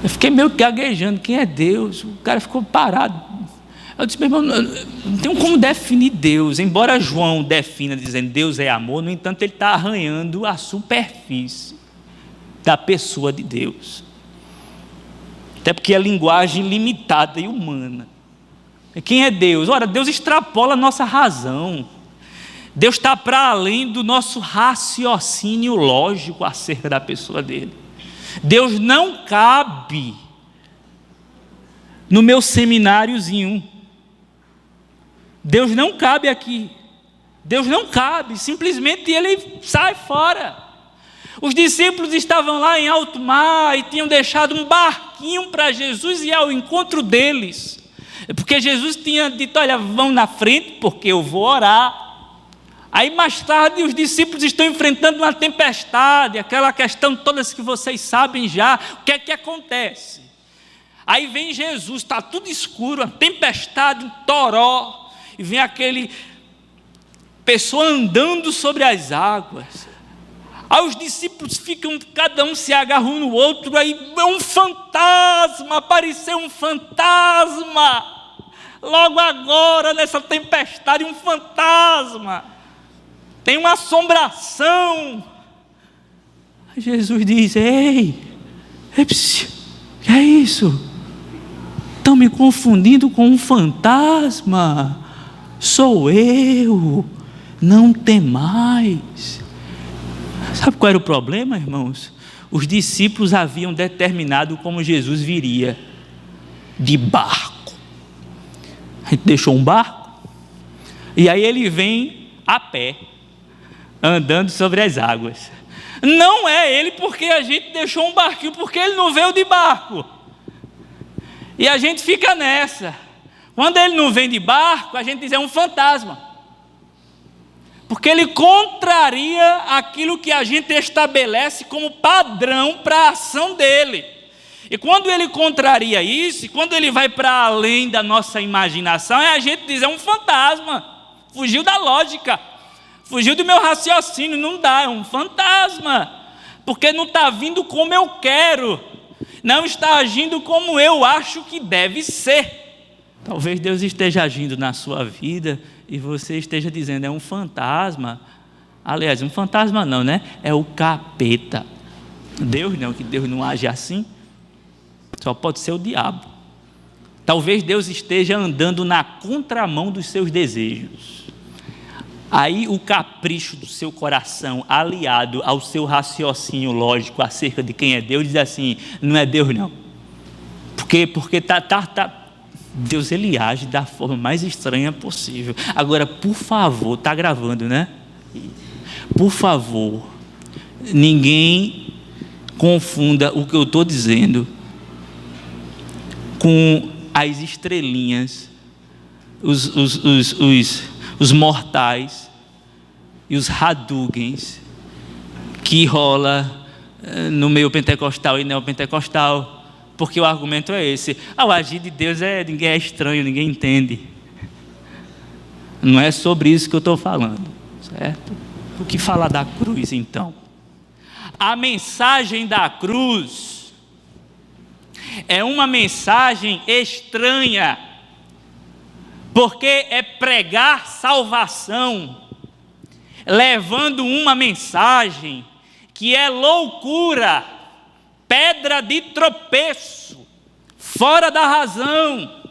Speaker 1: eu fiquei meio gaguejando, quem é Deus? O cara ficou parado. Eu disse: meu irmão, não tem como definir Deus, embora João defina dizendo Deus é amor, no entanto ele está arranhando a superfície da pessoa de Deus, até porque é linguagem limitada e humana. Quem é Deus? Ora, Deus extrapola a nossa razão. Deus está para além do nosso raciocínio lógico acerca da pessoa dele. Deus não cabe no meu semináriozinho. Deus não cabe aqui. Deus não cabe, simplesmente ele sai fora. Os discípulos estavam lá em alto mar e tinham deixado um barquinho para Jesus ir ao encontro deles, porque Jesus tinha dito: olha, vão na frente porque eu vou orar. Aí mais tarde os discípulos estão enfrentando uma tempestade, aquela questão todas que vocês sabem já. O que é que acontece? Aí vem Jesus, está tudo escuro, uma tempestade, um toró, e vem aquele pessoa andando sobre as águas. Aí os discípulos ficam, cada um se agarrou no outro, aí um fantasma, apareceu um fantasma, logo agora nessa tempestade, um fantasma, tem uma assombração. Aí Jesus diz: ei, que é isso? Estão me confundindo com um fantasma, sou eu, não temais. Sabe qual era o problema, irmãos? Os discípulos haviam determinado como Jesus viria, de barco. A gente deixou um barco, e aí ele vem a pé, andando sobre as águas. Não é ele porque a gente deixou um barquinho, porque ele não veio de barco. E a gente fica nessa. Quando ele não vem de barco, a gente diz: é um fantasma. Porque ele contraria aquilo que a gente estabelece como padrão para a ação dele. E quando ele contraria isso, e quando ele vai para além da nossa imaginação, a gente diz: é um fantasma, fugiu da lógica, fugiu do meu raciocínio, não dá, é um fantasma, porque não está vindo como eu quero, não está agindo como eu acho que deve ser. Talvez Deus esteja agindo na sua vida e você esteja dizendo: é um fantasma. Aliás, um fantasma não, né? É o capeta. Deus não, que Deus não age assim. Só pode ser o diabo. Talvez Deus esteja andando na contramão dos seus desejos. Aí o capricho do seu coração, aliado ao seu raciocínio lógico acerca de quem é Deus, diz assim: não é Deus não. Porque Deus, ele age da forma mais estranha possível. Agora, por favor, está gravando, né? Por favor, ninguém confunda o que eu estou dizendo com as estrelinhas, os mortais e os Hadugens que rola no meio pentecostal e neopentecostal. Porque o argumento é esse: o agir de Deus ninguém é estranho, ninguém entende. Não é sobre isso que eu estou falando, certo? O que falar da cruz, então? A mensagem da cruz é uma mensagem estranha, porque é pregar salvação, levando uma mensagem que é loucura, pedra de tropeço, fora da razão.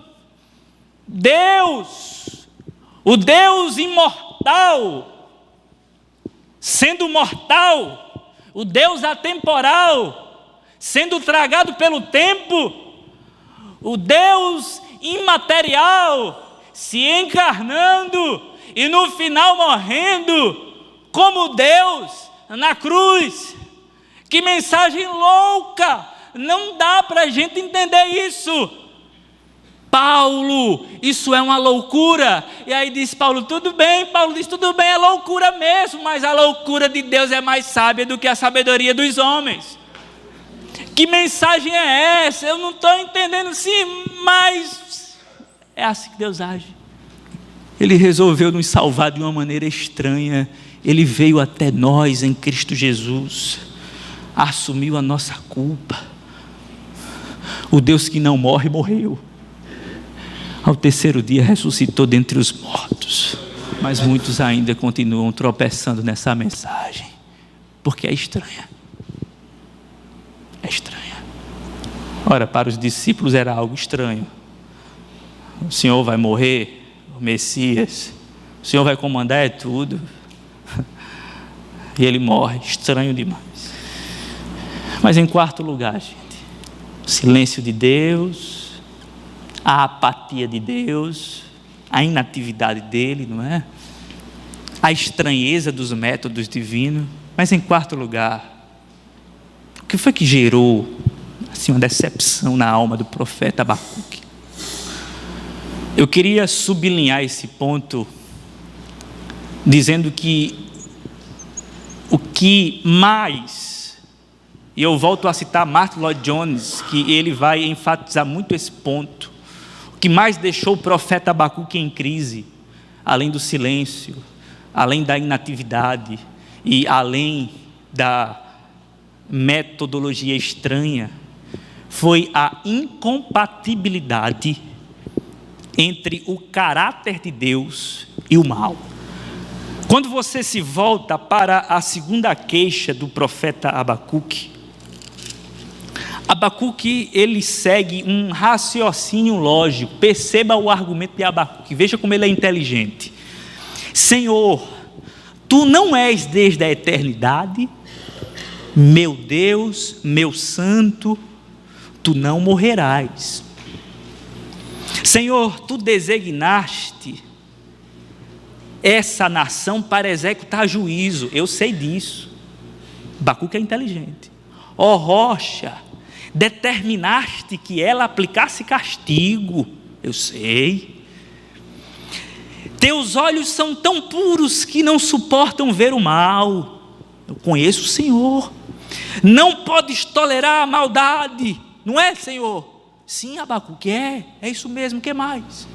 Speaker 1: Deus, o Deus imortal, sendo mortal, o Deus atemporal, sendo tragado pelo tempo, o Deus imaterial, se encarnando e no final morrendo como Deus na cruz. Que mensagem louca! Não dá para a gente entender isso. Paulo, isso é uma loucura. E aí diz Paulo, tudo bem. Paulo diz, tudo bem, é loucura mesmo, mas a loucura de Deus é mais sábia do que a sabedoria dos homens. Que mensagem é essa? Eu não estou entendendo, sim, mas é assim que Deus age. Ele resolveu nos salvar de uma maneira estranha. Ele veio até nós em Cristo Jesus, assumiu a nossa culpa. O Deus que não morre, morreu. Ao terceiro dia ressuscitou dentre os mortos. Mas muitos ainda continuam tropeçando nessa mensagem, porque é estranha. É estranha. Ora, para os discípulos era algo estranho. O Senhor vai morrer, o Messias, o Senhor vai comandar é tudo. E ele morre, estranho demais. Mas em quarto lugar, gente, o silêncio de Deus, a apatia de Deus, a inatividade dele, não é? A estranheza dos métodos divinos. Mas em quarto lugar, o que foi que gerou assim, uma decepção na alma do profeta Abacuque? Eu queria sublinhar esse ponto, dizendo que o que mais, e eu volto a citar Martyn Lloyd-Jones, que ele vai enfatizar muito esse ponto, o que mais deixou o profeta Abacuque em crise, além do silêncio, além da inatividade e além da metodologia estranha, foi a incompatibilidade entre o caráter de Deus e o mal. Quando você se volta para a segunda queixa do profeta Abacuque, ele segue um raciocínio lógico. Perceba o argumento de Abacuque, veja como ele é inteligente. Senhor, tu não és desde a eternidade, meu Deus, meu santo, tu não morrerás. Senhor, tu designaste essa nação para executar juízo. Eu sei disso. Abacuque é inteligente. Ó rocha, determinaste que ela aplicasse castigo. Eu sei. Teus olhos são tão puros que não suportam ver o mal. Eu conheço o Senhor. Não podes tolerar a maldade. Não é, Senhor? Sim, Abacuque, é isso mesmo, o que mais?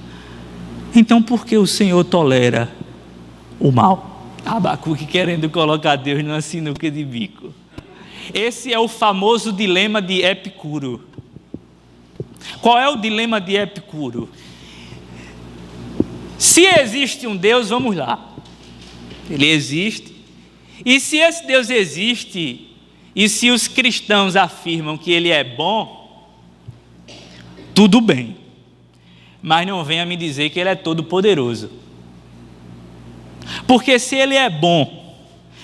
Speaker 1: Então por que o Senhor tolera o mal? Abacuque querendo colocar Deus numa sinuca de bico. Esse é o famoso dilema de Epicuro. Qual é o dilema de Epicuro? Se existe um Deus, vamos lá. Ele existe. E se esse Deus existe, e se os cristãos afirmam que ele é bom, tudo bem. Mas não venha me dizer que ele é todo poderoso. Porque se ele é bom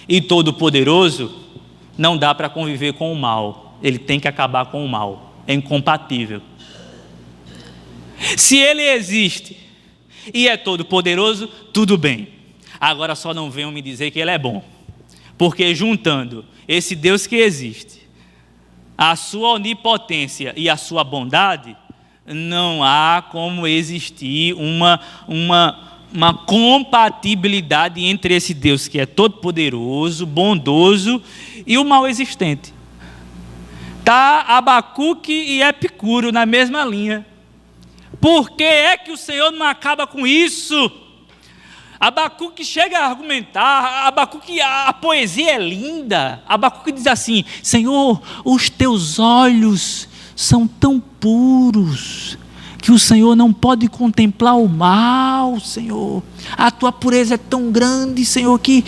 Speaker 1: e todo poderoso, não dá para conviver com o mal. Ele tem que acabar com o mal. É incompatível. Se ele existe e é todo poderoso, tudo bem. Agora só não venham me dizer que ele é bom. Porque juntando esse Deus que existe, a sua onipotência e a sua bondade, não há como existir uma compatibilidade entre esse Deus que é todo poderoso, bondoso e o mal existente. Está Abacuque e Epicuro na mesma linha. Por que é que o Senhor não acaba com isso? Abacuque chega a argumentar, a poesia é linda. Abacuque diz assim: Senhor, os teus olhos são tão puros que o Senhor não pode contemplar o mal, Senhor. A tua pureza é tão grande, Senhor, que...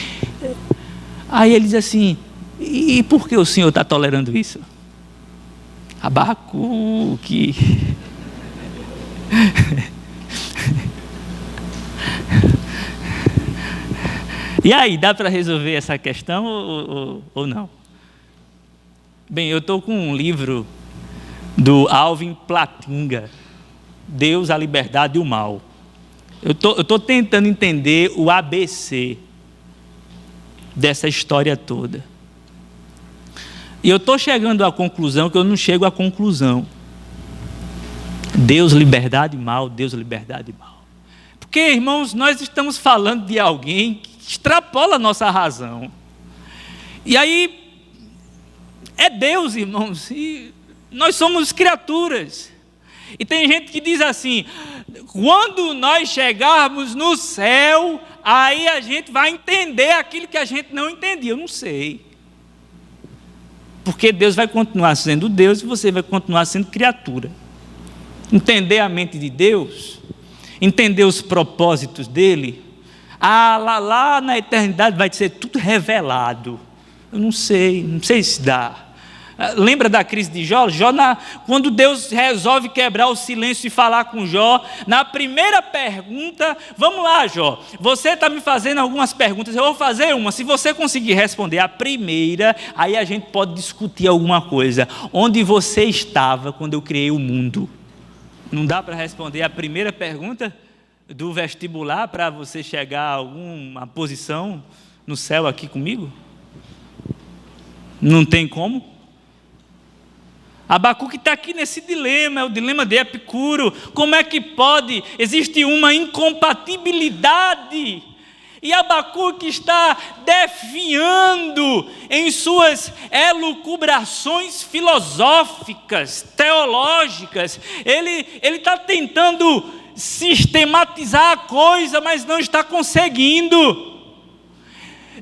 Speaker 1: Aí ele diz assim, e por que o Senhor está tolerando isso? Abacuque. E aí, dá para resolver essa questão ou não? Bem, eu estou com um livro do Alvin Plantinga, Deus, a Liberdade e o Mal. Eu estou tentando entender o ABC dessa história toda. E eu estou chegando à conclusão que eu não chego à conclusão. Deus, liberdade e mal, Deus, liberdade e mal. Porque, irmãos, nós estamos falando de alguém que extrapola a nossa razão. E aí, é Deus, irmãos, e nós somos criaturas. E tem gente que diz assim, quando nós chegarmos no céu, aí a gente vai entender aquilo que a gente não entendia. Eu não sei. Porque Deus vai continuar sendo Deus e você vai continuar sendo criatura. Entender a mente de Deus, entender os propósitos dele, lá na eternidade vai ser tudo revelado. Eu não sei se dá. Lembra da crise de Jó? Quando Deus resolve quebrar o silêncio e falar com Jó, na primeira pergunta, vamos lá, Jó, você está me fazendo algumas perguntas, eu vou fazer uma, se você conseguir responder a primeira, aí a gente pode discutir alguma coisa. Onde você estava quando eu criei o mundo? Não dá para responder a primeira pergunta do vestibular para você chegar a alguma posição no céu aqui comigo? Não tem como? Abacuque está aqui nesse dilema, é o dilema de Epicuro. Como é que pode? Existe uma incompatibilidade. E Abacuque está definhando em suas elucubrações filosóficas, teológicas. Ele está tentando sistematizar a coisa, mas não está conseguindo.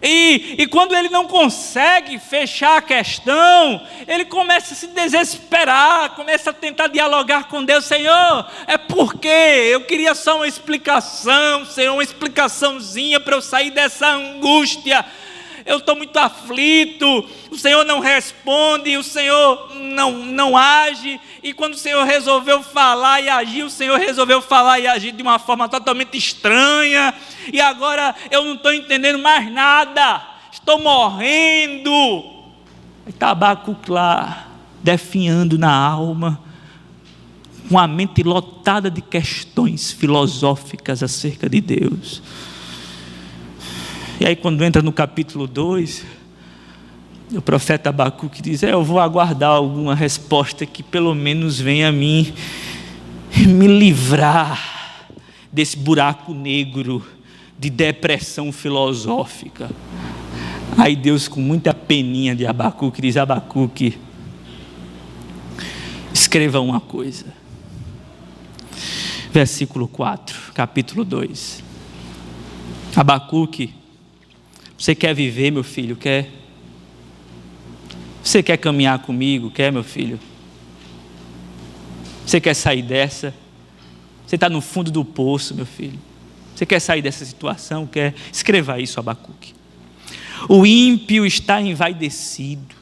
Speaker 1: E quando ele não consegue fechar a questão, ele começa a se desesperar, começa a tentar dialogar com Deus. Senhor, é porque eu queria só uma explicação, Senhor, uma explicaçãozinha para eu sair dessa angústia. Eu estou muito aflito, o Senhor não responde, o Senhor não age. E quando o Senhor resolveu falar e agir, o Senhor resolveu falar e agir de uma forma totalmente estranha. E agora eu não estou entendendo mais nada, estou morrendo. Está Abacuque lá, definhando na alma, com a mente lotada de questões filosóficas acerca de Deus. E aí quando entra no capítulo 2, o profeta Abacuque diz, eu vou aguardar alguma resposta que pelo menos venha a mim me livrar desse buraco negro de depressão filosófica. Aí Deus, com muita peninha de Abacuque, diz, Abacuque, escreva uma coisa. Versículo 4, capítulo 2. Abacuque, você quer viver, meu filho? Quer? Você quer caminhar comigo? Quer, meu filho? Você quer sair dessa? Você está no fundo do poço, meu filho. Você quer sair dessa situação? Quer? Escreva isso, Abacuque. O ímpio está envaidecido.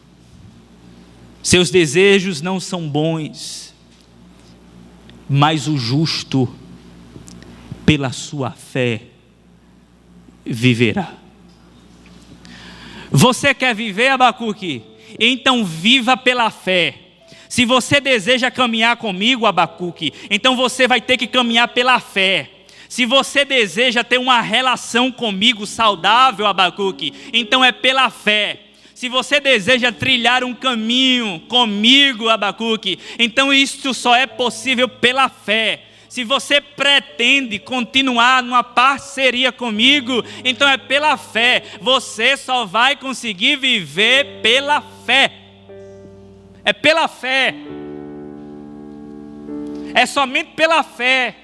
Speaker 1: Seus desejos não são bons, mas o justo, pela sua fé, viverá. Você quer viver, Abacuque? Então viva pela fé. Se você deseja caminhar comigo, Abacuque, então você vai ter que caminhar pela fé. Se você deseja ter uma relação comigo saudável, Abacuque, então é pela fé. Se você deseja trilhar um caminho comigo, Abacuque, então isso só é possível pela fé. Se você pretende continuar numa parceria comigo, então é pela fé. Você só vai conseguir viver pela fé. É pela fé. É somente pela fé.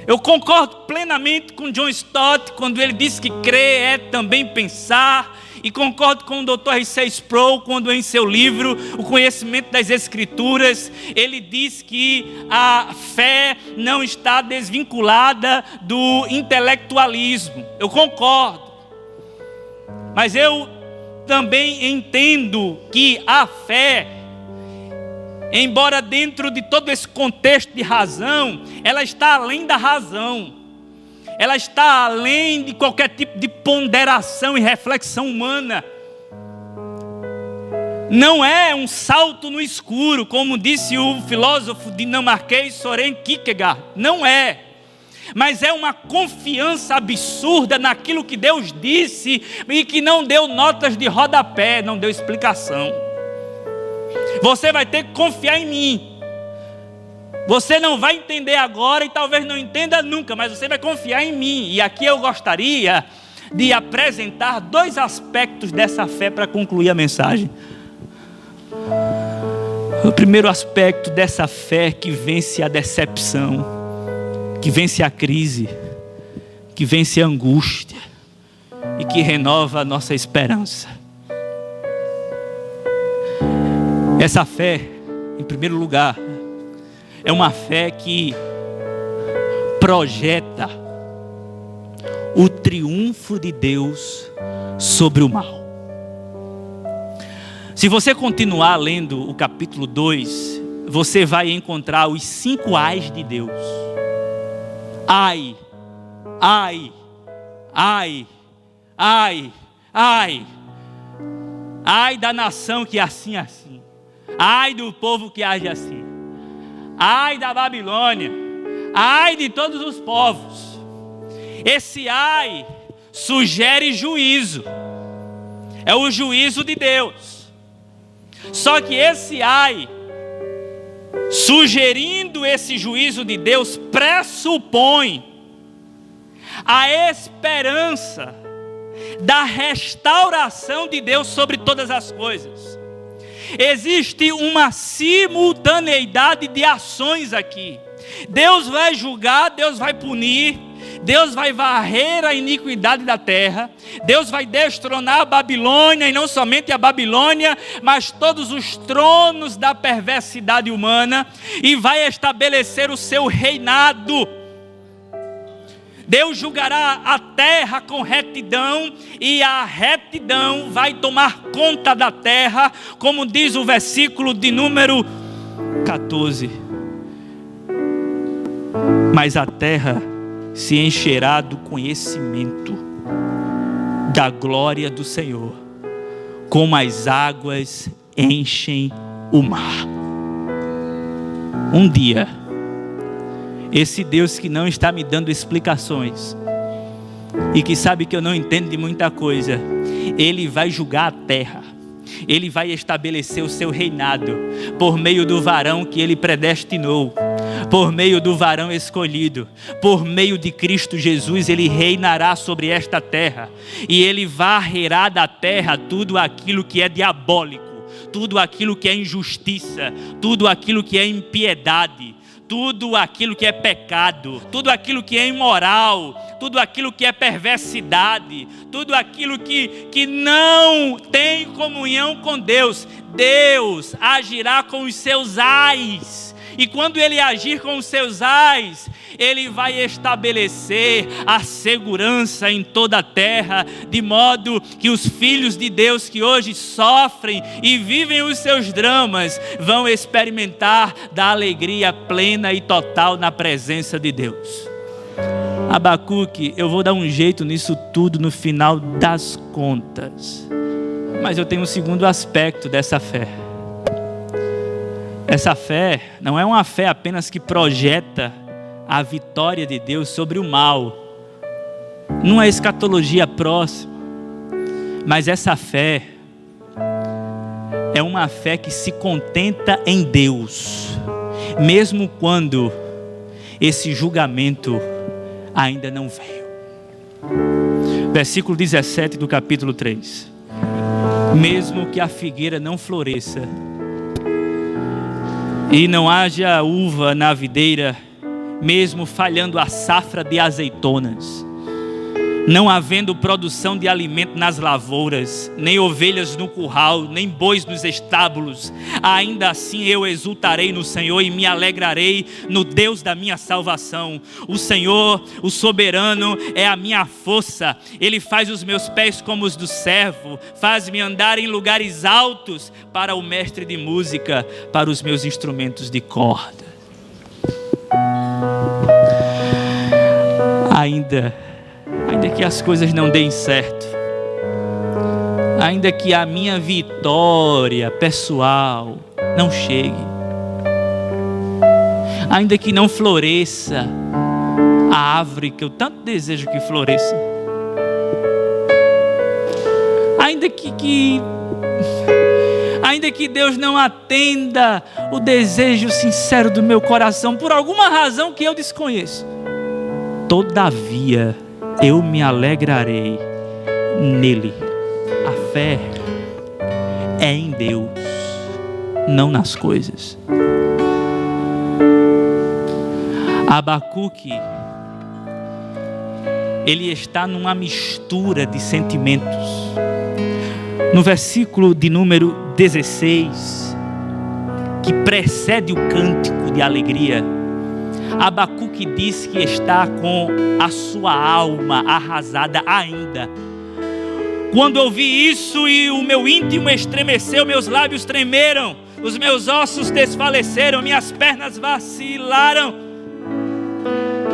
Speaker 1: Eu concordo plenamente com John Stott quando ele diz que crer é também pensar. E concordo com o Dr. R.C. Sproul, quando em seu livro, O Conhecimento das Escrituras, ele diz que a fé não está desvinculada do intelectualismo. Eu concordo. Mas eu também entendo que a fé, embora dentro de todo esse contexto de razão, ela está além da razão. Ela está além de qualquer tipo de ponderação e reflexão humana. Não é um salto no escuro, como disse o filósofo dinamarquês Søren Kierkegaard. Não é. Mas é uma confiança absurda naquilo que Deus disse e que não deu notas de rodapé, não deu explicação. Você vai ter que confiar em mim. Você não vai entender agora e talvez não entenda nunca, mas você vai confiar em mim. E aqui eu gostaria de apresentar 2 aspectos dessa fé para concluir a mensagem. O primeiro aspecto dessa fé que vence a decepção, que vence a crise, que vence a angústia e que renova a nossa esperança. Essa fé, em primeiro lugar, é uma fé que projeta o triunfo de Deus sobre o mal. Se você continuar lendo o capítulo 2, você vai encontrar os 5 ais de Deus. Ai, ai, ai, ai, ai. Ai da nação que assim. Ai do povo que age assim. Ai da Babilônia. Ai de todos os povos. Esse ai sugere juízo. É o juízo de Deus. Só que esse ai, sugerindo esse juízo de Deus, pressupõe a esperança da restauração de Deus sobre todas as coisas. Existe uma simultaneidade de ações aqui. Deus vai julgar, Deus vai punir, Deus vai varrer a iniquidade da terra, Deus vai destronar a Babilônia, e não somente a Babilônia, mas todos os tronos da perversidade humana, e vai estabelecer o seu reinado. Deus julgará a terra com retidão, e a retidão vai tomar conta da terra, como diz o versículo de número 14. Mas a terra se encherá do conhecimento da glória do Senhor, como as águas enchem o mar. Um dia, esse Deus que não está me dando explicações e que sabe que eu não entendo de muita coisa, Ele vai julgar a terra. Ele vai estabelecer o seu reinado por meio do varão que Ele predestinou, por meio do varão escolhido, por meio de Cristo Jesus. Ele reinará sobre esta terra e Ele varrerá da terra tudo aquilo que é diabólico, tudo aquilo que é injustiça, tudo aquilo que é impiedade, tudo aquilo que é pecado, tudo aquilo que é imoral, tudo aquilo que é perversidade, tudo aquilo que não tem comunhão com Deus. Deus agirá com os seus ais, e quando Ele agir com os seus ais, Ele vai estabelecer a segurança em toda a terra, de modo que os filhos de Deus que hoje sofrem e vivem os seus dramas, vão experimentar da alegria plena e total na presença de Deus. Abacuque, eu vou dar um jeito nisso tudo no final das contas. Mas eu tenho um segundo aspecto dessa fé. Essa fé não é uma fé apenas que projeta a vitória de Deus sobre o mal, numa escatologia próxima, mas essa fé é uma fé que se contenta em Deus, mesmo quando esse julgamento ainda não veio. Versículo 17 do capítulo 3. Mesmo que a figueira não floresça e não haja uva na videira, mesmo falhando a safra de azeitonas, Não havendo produção de alimento nas lavouras, nem ovelhas no curral, nem bois nos estábulos, ainda assim eu exultarei no Senhor e me alegrarei no Deus da minha salvação. O Senhor, o soberano, é a minha força. Ele faz os meus pés como os do servo, faz-me andar em lugares altos, para o mestre de música, para os meus instrumentos de corda. Ainda que as coisas não deem certo, ainda que a minha vitória pessoal não chegue, ainda que não floresça a árvore que eu tanto desejo que floresça, ainda que Deus não atenda o desejo sincero do meu coração, por alguma razão que eu desconheço, todavia eu me alegrarei nele. A fé é em Deus, não nas coisas. Abacuque, ele está numa mistura de sentimentos. No versículo de número 16, que precede o cântico de alegria, Abacuque diz que está com a sua alma arrasada ainda. Quando ouvi isso e o meu íntimo estremeceu, meus lábios tremeram, os meus ossos desfaleceram, minhas pernas vacilaram.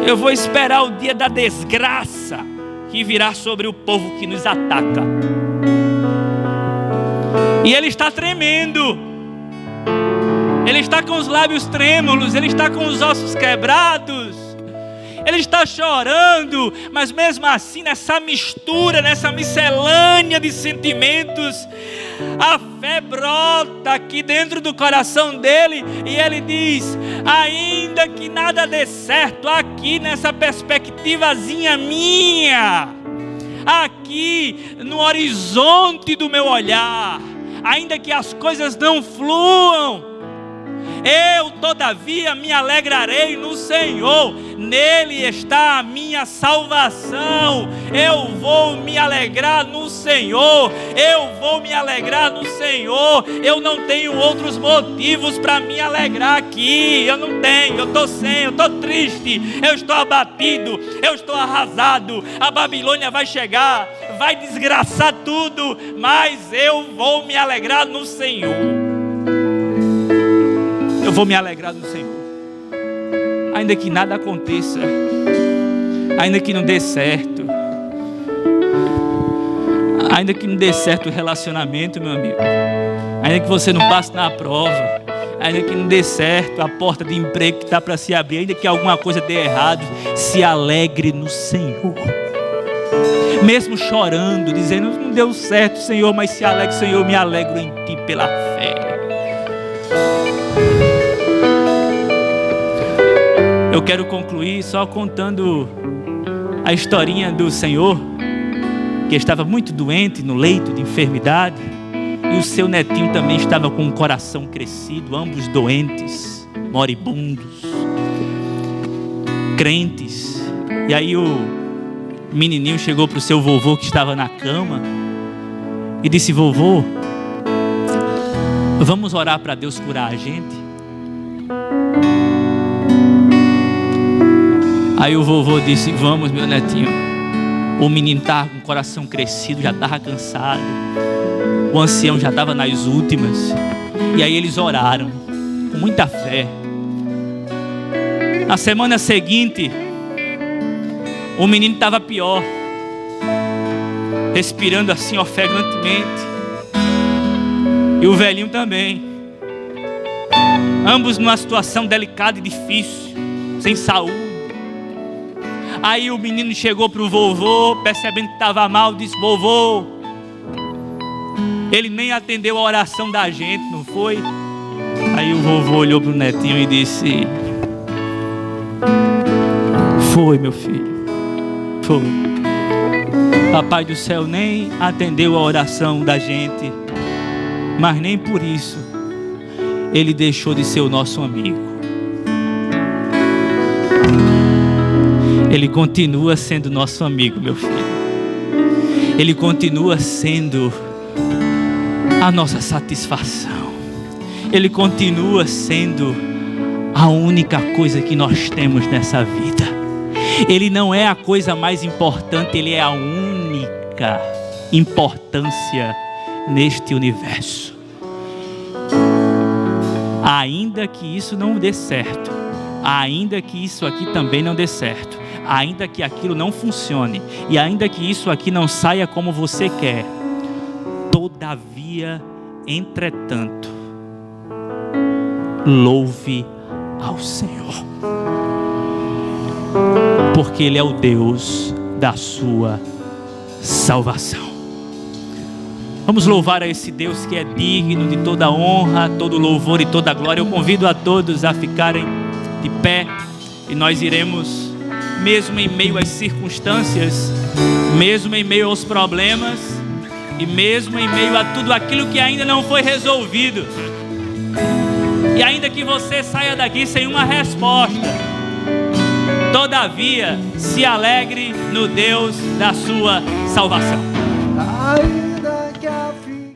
Speaker 1: Eu vou esperar o dia da desgraça que virá sobre o povo que nos ataca. E ele está tremendo. Ele está com os lábios trêmulos, ele está com os ossos quebrados, ele está chorando, mas mesmo assim, nessa mistura, nessa miscelânea de sentimentos, a fé brota aqui dentro do coração dele, e ele diz: ainda que nada dê certo aqui nessa perspectivazinha minha, aqui no horizonte do meu olhar, ainda que as coisas não fluam, eu todavia me alegrarei no Senhor, nele está a minha salvação. Eu vou me alegrar no Senhor, eu vou me alegrar no Senhor. Eu não tenho outros motivos para me alegrar aqui, eu não tenho, eu estou triste, eu estou abatido, eu estou arrasado. A Babilônia vai chegar, vai desgraçar tudo, mas eu vou me alegrar no Senhor. Eu vou me alegrar no Senhor, ainda que nada aconteça, ainda que não dê certo, ainda que não dê certo o relacionamento, meu amigo, ainda que você não passe na prova, ainda que não dê certo a porta de emprego que está para se abrir, ainda que alguma coisa dê errado, se alegre no Senhor. Mesmo chorando, dizendo: não deu certo, Senhor, mas se alegre, Senhor, eu me alegro em Ti pela fé. Eu quero concluir só contando a historinha do Senhor, que estava muito doente no leito de enfermidade, e o seu netinho também estava com o coração crescido, ambos doentes, moribundos, crentes. E aí o menininho chegou para o seu vovô, que estava na cama, e disse: vovô, vamos orar para Deus curar a gente? Aí o vovô disse: vamos, meu netinho. O menino estava com o coração crescido, já estava cansado, o ancião já estava nas últimas. E aí eles oraram com muita fé. Na semana seguinte, o menino estava pior, respirando assim ofegantemente, e o velhinho também, ambos numa situação delicada e difícil, sem saúde. Aí o menino chegou para o vovô, percebendo que estava mal, disse: vovô, ele nem atendeu a oração da gente, não foi? Aí o vovô olhou para o netinho e disse: foi, meu filho, foi. Papai do céu nem atendeu a oração da gente, mas nem por isso ele deixou de ser o nosso amigo. Ele continua sendo nosso amigo, meu filho. Ele continua sendo a nossa satisfação. Ele continua sendo a única coisa que nós temos nessa vida. Ele não é a coisa mais importante, Ele é a única importância neste universo. Ainda que isso não dê certo, ainda que isso aqui também não dê certo, ainda que aquilo não funcione, e ainda que isso aqui não saia como você quer, todavia, entretanto, louve ao Senhor, porque Ele é o Deus da sua salvação. Vamos louvar a esse Deus que é digno de toda honra, todo louvor e toda glória. Eu convido a todos a ficarem de pé e nós iremos, mesmo em meio às circunstâncias, mesmo em meio aos problemas e mesmo em meio a tudo aquilo que ainda não foi resolvido, e ainda que você saia daqui sem uma resposta, todavia se alegre no Deus da sua salvação.